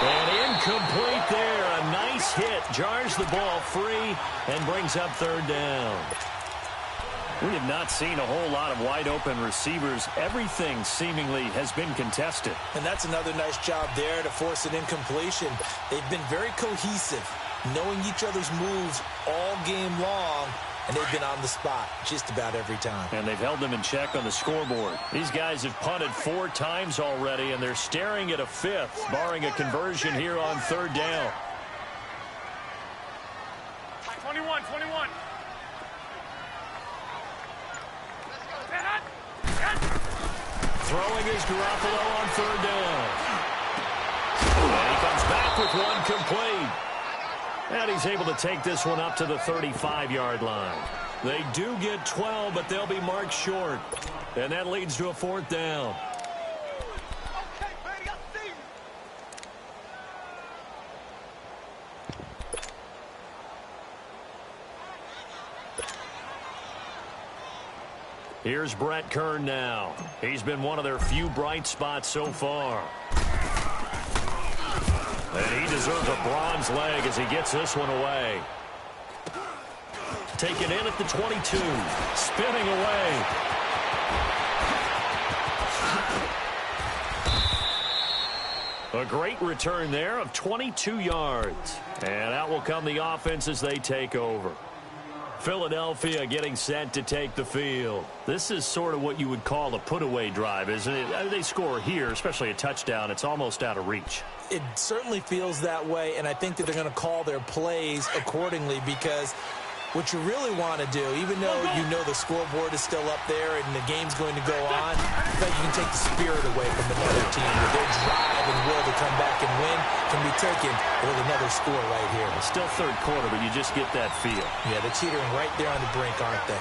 And incomplete there. A nice hit. Jars the ball free and brings up third down. We have not seen a whole lot of wide-open receivers. Everything seemingly has been contested. And that's another nice job there to force an incompletion. They've been very cohesive, knowing each other's moves all game long, and they've been on the spot just about every time. And they've held them in check on the scoreboard. These guys have punted 4 times already, and they're staring at a 5th, barring a conversion here on third down. 21. Throwing is Garoppolo on third down. And he comes back with one complete. And he's able to take this one up to the 35-yard line. They do get 12, but they'll be marked short. And that leads to a 4th down. Here's Brett Kern now. He's been one of their few bright spots so far. And he deserves a bronze leg as he gets this one away. Taken in at the 22. Spinning away. A great return there of 22 yards. And out will come the offense as they take over. Philadelphia getting set to take the field. This is sort of what you would call a put-away drive, isn't it? They score here, especially a touchdown. It's almost out of reach. It certainly feels that way, and I think that they're going to call their plays accordingly because what you really want to do, even though you know the scoreboard is still up there and the game's going to go on, I think you can take the spirit away from another team. With their drive and will to come back and win can be taken with another score right here. It's still third quarter, but you just get that feel. Yeah, they're teetering right there on the brink, aren't they?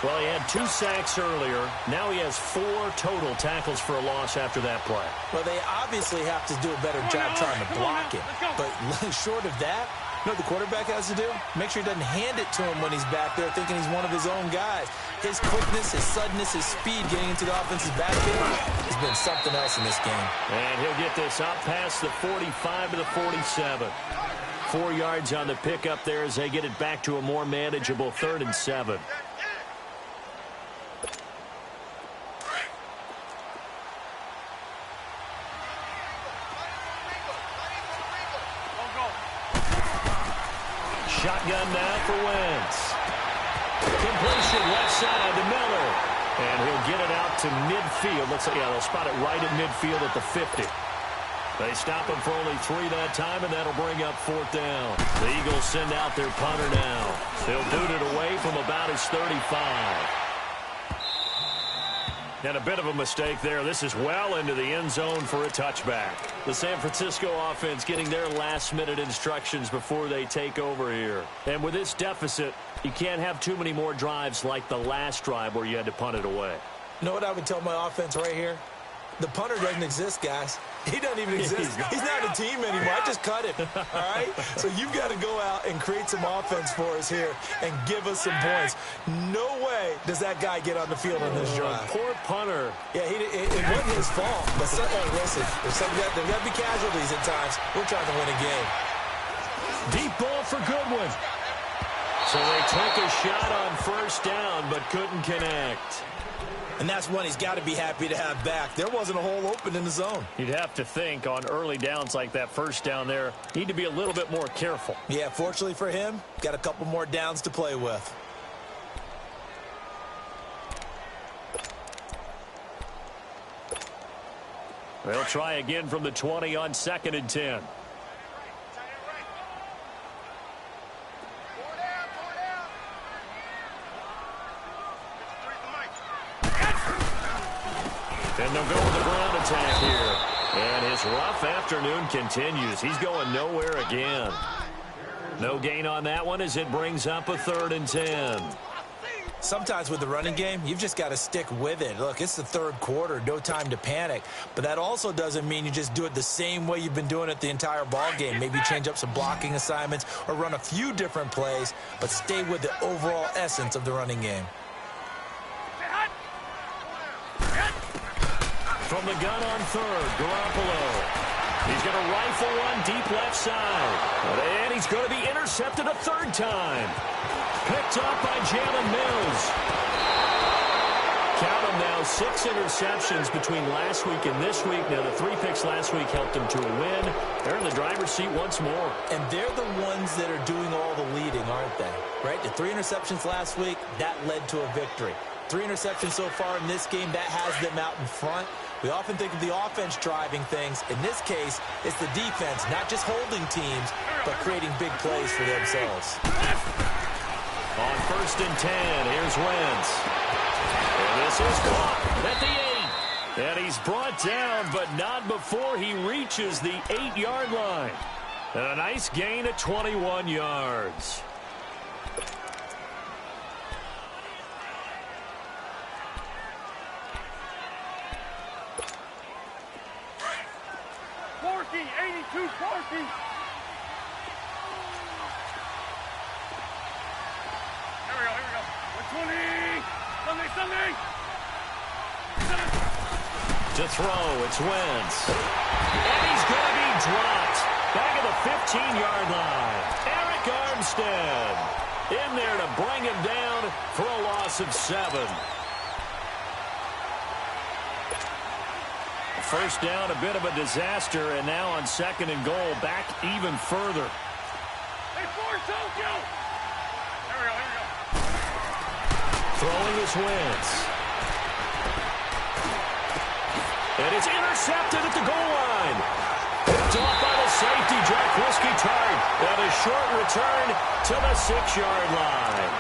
Well, he had 2 sacks earlier. Now he has 4 total tackles for a loss after that play. Well, they obviously have to do a better job trying to block it. But short of that, you know what the quarterback has to do? Make sure he doesn't hand it to him when he's back there thinking he's one of his own guys. His quickness, his suddenness, his speed getting into the offensive backfield has been something else in this game. And he'll get this up past the 45 to the 47. 4 yards on the pickup there as they get it back to a more manageable 3rd and 7. Shotgun now for Wentz. Completion left side to Miller. And he'll get it out to midfield. Looks like, yeah, they'll spot it right at midfield at the 50. They stop him for only 3 that time, and that'll bring up 4th down. The Eagles send out their punter now. They'll boot it away from about his 35. And a bit of a mistake there. This is well into the end zone for a touchback. The San Francisco offense getting their last-minute instructions before they take over here. And with this deficit, you can't have too many more drives like the last drive where you had to punt it away. You know what I would tell my offense right here? The punter doesn't exist, guys. He doesn't even exist. He's not a team anymore. I just cut him, all right? So you've got to go out and create some offense for us here and give us some points. No way does that guy get on the field on this drive. Poor punter. Yeah, it wasn't his fault. But listen, there's got to be casualties at times. We're trying to win a game. Deep ball for Goodwin. So they took a shot on first down, but couldn't connect. And that's one he's got to be happy to have back. There wasn't a hole open in the zone. You'd have to think on early downs like that first down there, need to be a little bit more careful. Yeah, fortunately for him, got a couple more downs to play with. They'll try again from the 20 on 2nd and 10. And they'll go with the ground attack here. And his rough afternoon continues. He's going nowhere again. No gain on that one as it brings up a 3rd and 10. Sometimes with the running game, you've just got to stick with it. Look, it's the 3rd quarter, no time to panic. But that also doesn't mean you just do it the same way you've been doing it the entire ball game. Maybe change up some blocking assignments or run a few different plays, but stay with the overall essence of the running game. From the gun on 3rd, Garoppolo. He's going to rifle one deep left side. And he's going to be intercepted a 3rd time. Picked up by Jalen Mills. Count them now, 6 interceptions between last week and this week. Now, the 3 picks last week helped him to a win. They're in the driver's seat once more. And they're the ones that are doing all the leading, aren't they? Right? The 3 interceptions last week, that led to a victory. 3 interceptions so far in this game, that has them out in front. We often think of the offense driving things. In this case, it's the defense, not just holding teams, but creating big plays for themselves. On 1st and 10, here's Wentz. And this is caught at the 8. And he's brought down, but not before he reaches the 8-yard line. And a nice gain at 21 yards. Forky, 82, Forky. Here we go. 120. Sunday. To throw, it's Wentz. And he's going to be dropped. Back at the 15-yard line. Eric Armstead in there to bring him down for a loss of 7. First down, a bit of a disaster, and now on 2nd and goal, back even further. Hey, Tokyo! Here we go. Throwing is Wentz. And it's intercepted at the goal line. Picked off by the safety, Jack Whiskey-Tart. And a short return to the 6-yard line.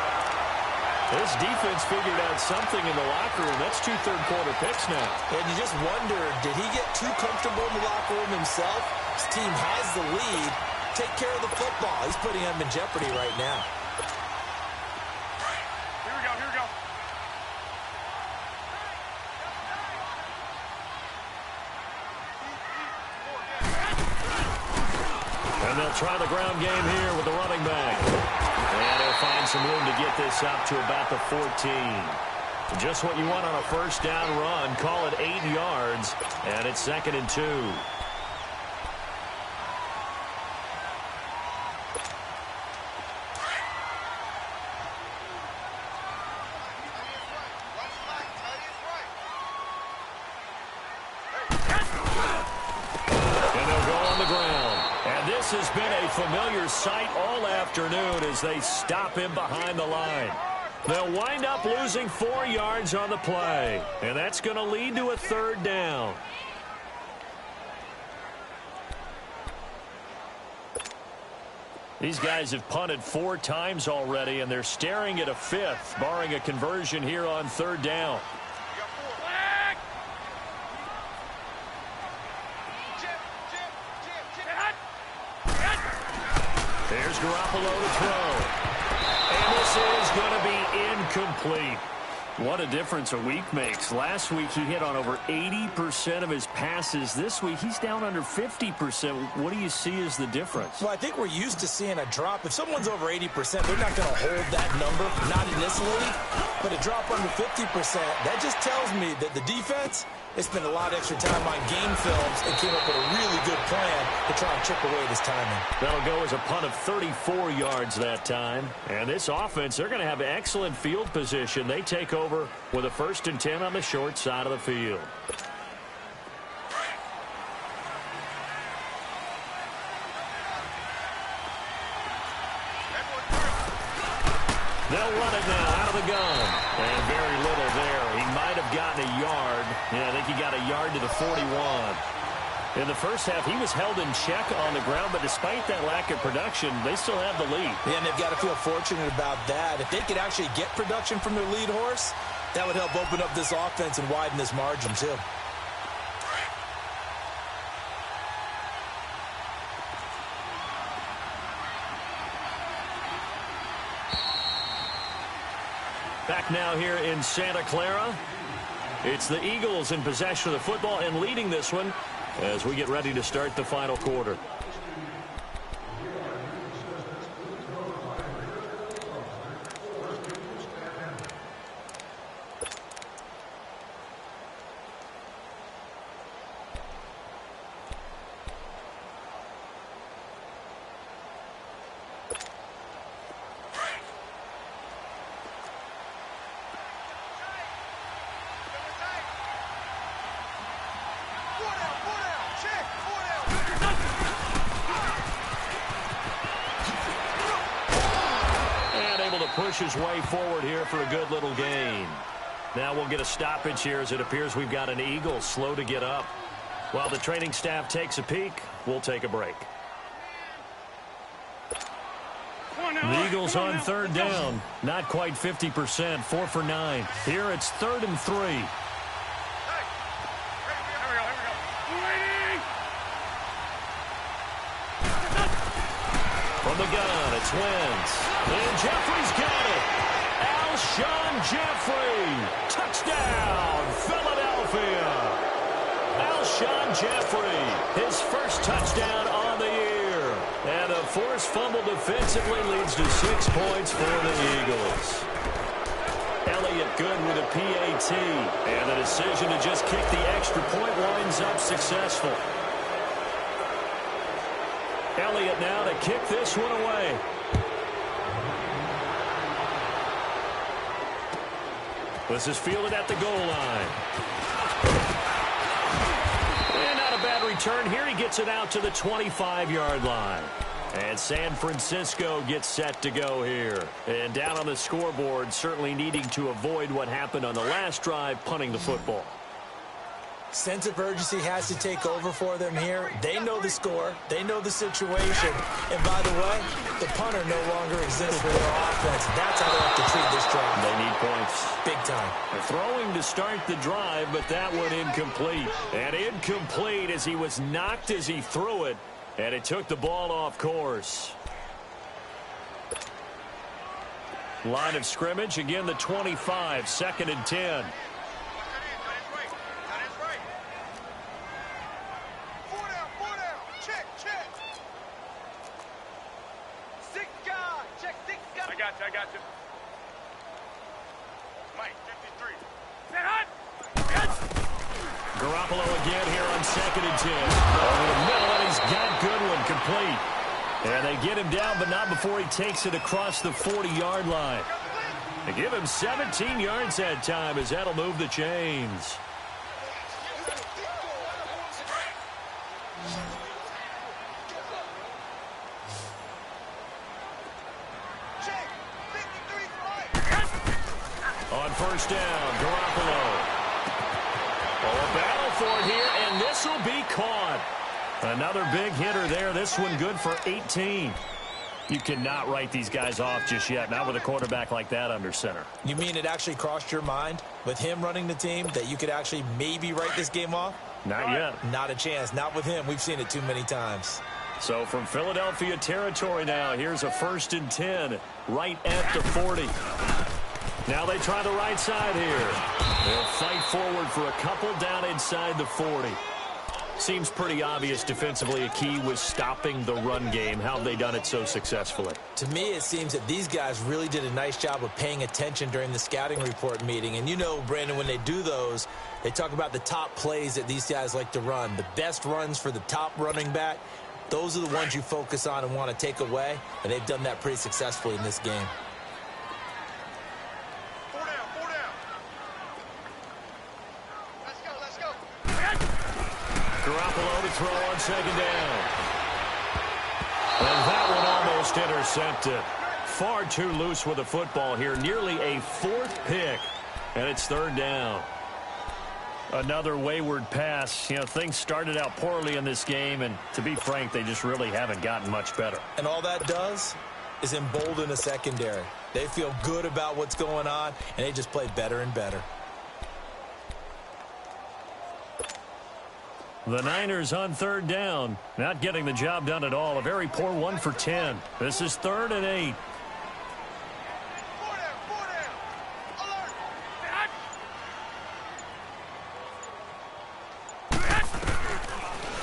This defense figured out something in the locker room. That's 2 third-quarter picks now. And you just wonder, did he get too comfortable in the locker room himself? His team has the lead. Take care of the football. He's putting them in jeopardy right now. Here we go. And they'll try the ground game here with the running back. And he'll find some room to get this up to about the 14. Just what you want on a first down run. Call it 8 yards. And it's 2nd and 2. And they'll go on the ground. And this has been a familiar sight all afternoon as they stop him behind the line. They'll wind up losing 4 yards on the play. And that's going to lead to a 3rd down. These guys have punted 4 times already, and they're staring at a 5th, barring a conversion here on 3rd down. There's Garoppolo to throw. And this is going to be incomplete. What a difference a week makes. Last week he hit on over 80% of his passes. This week he's down under 50%. What do you see as the difference? Well, I think we're used to seeing a drop. If someone's over 80%, they're not going to hold that number, not in this league. But a drop under 50%, that just tells me that the defense has spent a lot of extra time on game films and came up with a really good plan to try and chip away this timing. That'll go as a punt of 34 yards that time. And this offense, they're going to have excellent field position. They take over with a 1st and 10 on the short side of the field. They'll run it now out of the gun. And very little there. He might have gotten a yard. Yeah, I think he got a yard to the 41. In the first half, he was held in check on the ground, but despite that lack of production, they still have the lead. Yeah, and they've got to feel fortunate about that. If they could actually get production from their lead horse, that would help open up this offense and widen this margin, too. Back now here in Santa Clara. It's the Eagles in possession of the football and leading this one as we get ready to start the final quarter. Push his way forward here for a good little gain. Now we'll get a stoppage here as it appears we've got an Eagle slow to get up. While the training staff takes a peek, we'll take a break. The Eagles on 3rd down. Not quite 50%, 4 for 9. Here it's 3rd and 3. From the gun, it's Wentz. And Jeffrey's got it. Alshon Jeffrey. Touchdown, Philadelphia. Alshon Jeffrey, his first touchdown on the year. And a forced fumble defensively leads to 6 points for the Eagles. Elliott good with a PAT. And the decision to just kick the extra point winds up successful. Elliott now to kick this one away. This is fielded at the goal line. And not a bad return here. He gets it out to the 25-yard line. And San Francisco gets set to go here. And down on the scoreboard, certainly needing to avoid what happened on the last drive, punting the football. Sense of urgency has to take over for them here. They know the score. They know the situation. And by the way, the punter no longer exists for their offense. That's how they have to treat this drive. They need points. Big time. They're throwing to start the drive, but that one incomplete. And incomplete as he was knocked as he threw it. And it took the ball off course. Line of scrimmage, again the 25, 2nd and 10. I got you. Mike, 53. Garoppolo again here on 2nd and 10. Over the middle, and he's got Goodwin complete. And they get him down, but not before he takes it across the 40-yard line. They give him 17 yards that time as that'll move the chains. On 1st down, Garoppolo. Oh, a battle for it here, and this will be caught. Another big hitter there. This one good for 18. You cannot write these guys off just yet, not with a quarterback like that under center. You mean it actually crossed your mind with him running the team that you could actually maybe write this game off? Not yet. Not a chance. Not with him. We've seen it too many times. So from Philadelphia territory now, here's a 1st and 10 right at the 40. Now they try the right side here. They'll fight forward for a couple down inside the 40. Seems pretty obvious defensively a key was stopping the run game. How have they done it so successfully? To me, it seems that these guys really did a nice job of paying attention during the scouting report meeting. And you know, Brandon, when they do those, they talk about the top plays that these guys like to run. The best runs for the top running back, those are the ones you focus on and want to take away. And they've done that pretty successfully in this game. Garoppolo to throw on second down. And that one almost intercepted. Far too loose with the football here. Nearly a fourth pick. And it's third down. Another wayward pass. You know, things started out poorly in this game, and to be frank, they just really haven't gotten much better. And all that does is embolden a secondary. They feel good about what's going on, and they just play better and better. The Niners on third down. Not getting the job done at all. A very poor 1 for 10. This is 3rd and 8.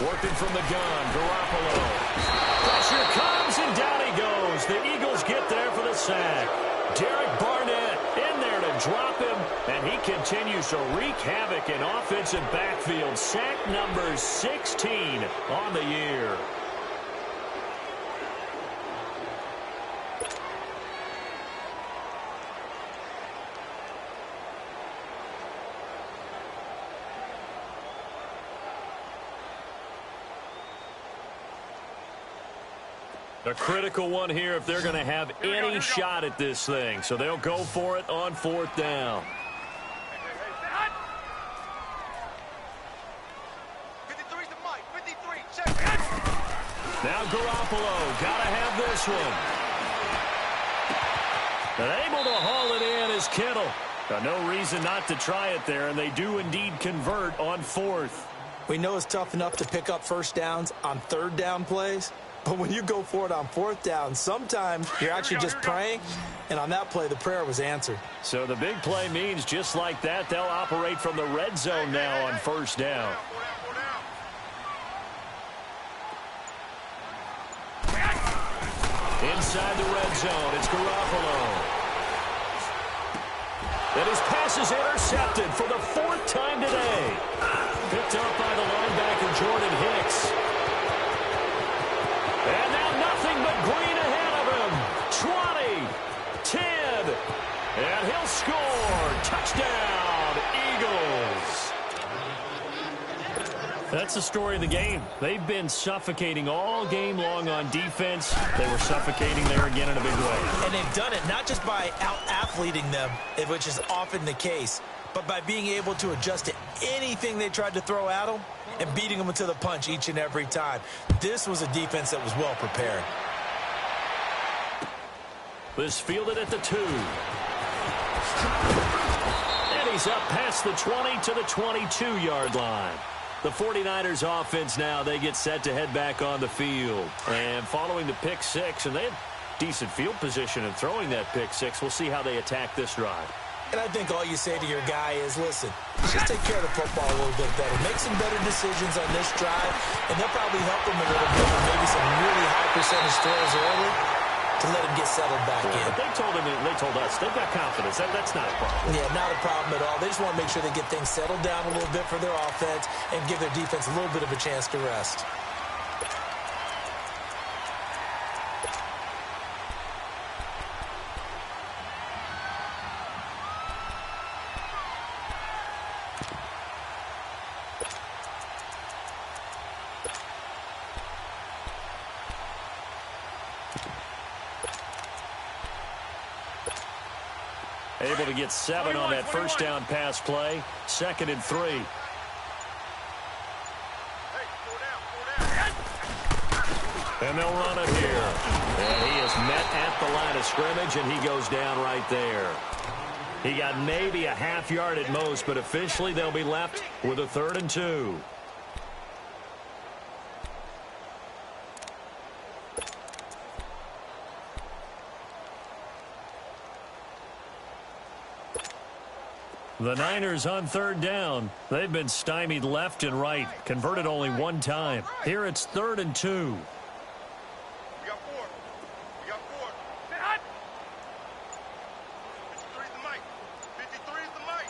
Working from the gun, Garoppolo. Pressure comes, and down he goes. The Eagles get there for the sack. Derek Barnett in there to drop him, and he continues to wreak havoc in offensive backfield. Sack number 16 on the year. A critical one here if they're going to have any shot at this thing. So they'll go for it on 4th down. 53's the mic. 53, check. Now Garoppolo, got to have this one. And able to haul it in is Kittle. No reason not to try it there, and they do indeed convert on 4th. We know it's tough enough to pick up first downs on third down plays. But when you go for it on 4th down, sometimes you're actually just praying, and on that play, the prayer was answered. So the big play means just like that, they'll operate from the red zone now on 1st down. Inside the red zone, it's Garoppolo. And his pass is intercepted for the 4th time today. Picked up by the linebacker, Jordan Hicks. And now nothing but green ahead of him. 20, 10, and he'll score. Touchdown, Eagles. That's the story of the game. They've been suffocating all game long on defense. They were suffocating there again in a big way. And they've done it not just by out-athleting them, which is often the case, but by being able to adjust to anything they tried to throw at them and beating them to the punch each and every time. This was a defense that was well prepared. This fielded at the 2. And he's up past the 20 to the 22-yard line. The 49ers offense now, they get set to head back on the field. And following the pick 6, and they had decent field position in throwing that pick 6. We'll see how they attack this drive. And I think all you say to your guy is, listen, just take care of the football a little bit better. Make some better decisions on this drive, and they'll probably help him a little bit with maybe some really high percentage throws early to let him get settled back in. But they told us, they've got confidence. That's not a problem. Yeah, not a problem at all. They just want to make sure they get things settled down a little bit for their offense and give their defense a little bit of a chance to rest. Able to get 7 on that first down pass play. 2nd and 3. And they'll run it here. And he is met at the line of scrimmage, and he goes down right there. He got maybe a half yard at most, but officially they'll be left with a 3rd and 2. The Niners on third down. They've been stymied left and right. Converted only one time. Here it's 3rd and 2. We got 4. We got 4. Sit hot. 53 is the mic. 53 is the mic.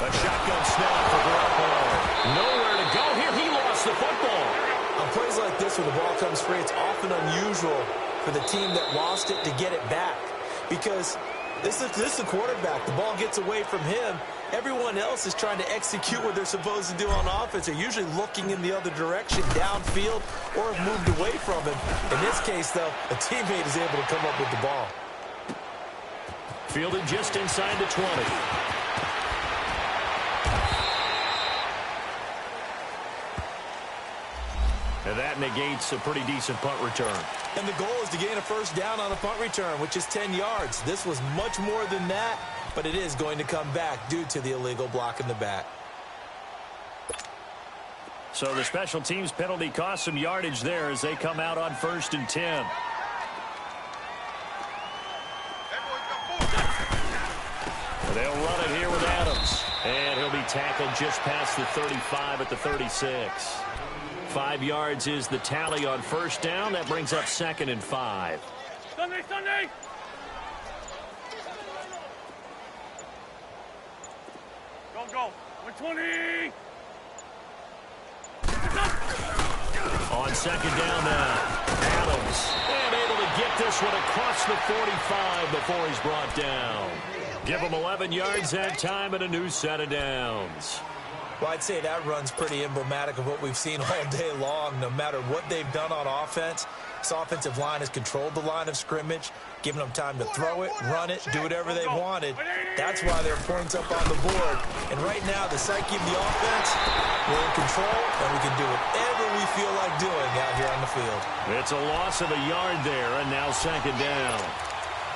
A shotgun snap for Garoppolo. Nowhere to go here. He lost the football. On plays like this where the ball comes free, it's often unusual for the team that lost it to get it back. Because this is the quarterback. The ball gets away from him. Everyone else is trying to execute what they're supposed to do on offense. They're usually looking in the other direction, downfield, or have moved away from him. In this case, though, a teammate is able to come up with the ball. Fielded just inside the 20. And that negates a pretty decent punt return. And the goal is to gain a first down on a punt return, which is 10 yards. This was much more than that, but it is going to come back due to the illegal block in the back. So the special teams penalty cost some yardage there as they come out on 1st and 10. They'll run it here with Adams. And he'll be tackled just past the 35 at the 36. 5 yards is the tally on first down. That brings up 2nd and 5. Sunday, Sunday. Go, go. 120. On 2nd down now. Adams. And able to get this one across the 45 before he's brought down. Give him 11 yards that time and a new set of downs. Well, I'd say that run's pretty emblematic of what we've seen all day long. No matter what they've done on offense, this offensive line has controlled the line of scrimmage, giving them time to throw it, run it, do whatever they wanted. That's why there are points up on the board. And right now, the psyche of the offense, we're in control, and we can do whatever we feel like doing out here on the field. It's a loss of a yard there, and now 2nd down.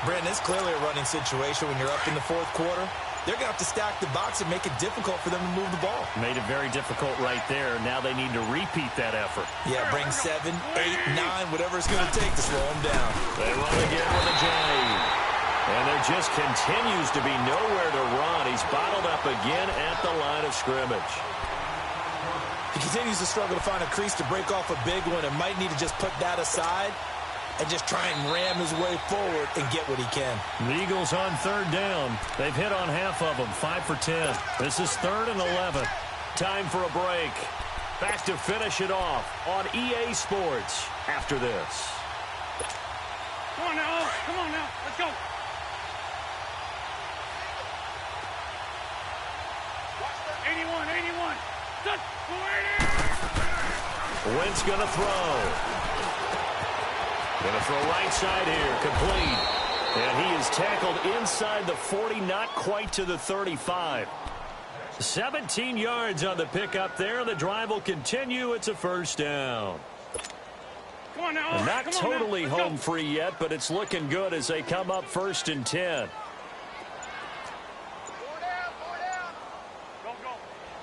Brandon, it's clearly a running situation when you're up in the 4th quarter. They're going to have to stack the box and make it difficult for them to move the ball. Made it very difficult right there. Now they need to repeat that effort. Yeah, bring 7, 8, 9, whatever it's going to take to slow them down. They run again with a J. And there just continues to be nowhere to run. He's bottled up again at the line of scrimmage. He continues to struggle to find a crease to break off a big one and might need to just put that aside and just try and ram his way forward and get what he can. The Eagles on 3rd down. They've hit on half of them, 5 for 10. This is 3rd and 11. Time for a break. Back to finish it off on EA Sports after this. Come on now. Come on now. Let's go. '81, '81. Wentz going to throw. Going to throw right side here, complete. And he is tackled inside the 40, not quite to the 35. 17 yards on the pickup there. The drive will continue. It's a first down. Come on now. And not totally home free yet, but it's looking good as they come up 1st and 10.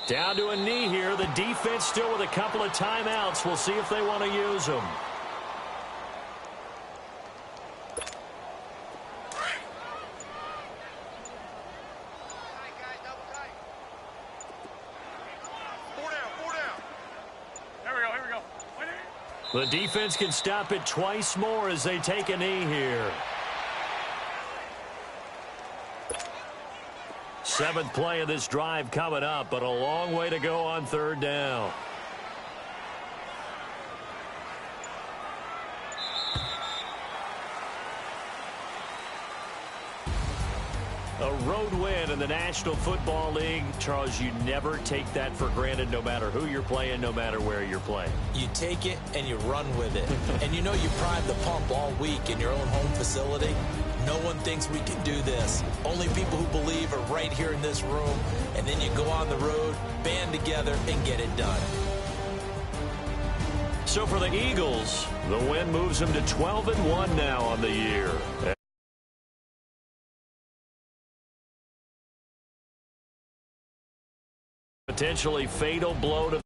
Down to a knee here. The defense still with a couple of timeouts. We'll see if they want to use them. The defense can stop it twice more as they take a knee here. 7th play of this drive coming up, but a long way to go on 3rd down. A road win in the National Football League. Charles, you never take that for granted no matter who you're playing, no matter where you're playing. You take it and you run with it. And you know you prime the pump all week in your own home facility. No one thinks we can do this. Only people who believe are right here in this room. And then you go on the road, band together, and get it done. So for the Eagles, the win moves them to 12-1 now on the year. Potentially fatal blow to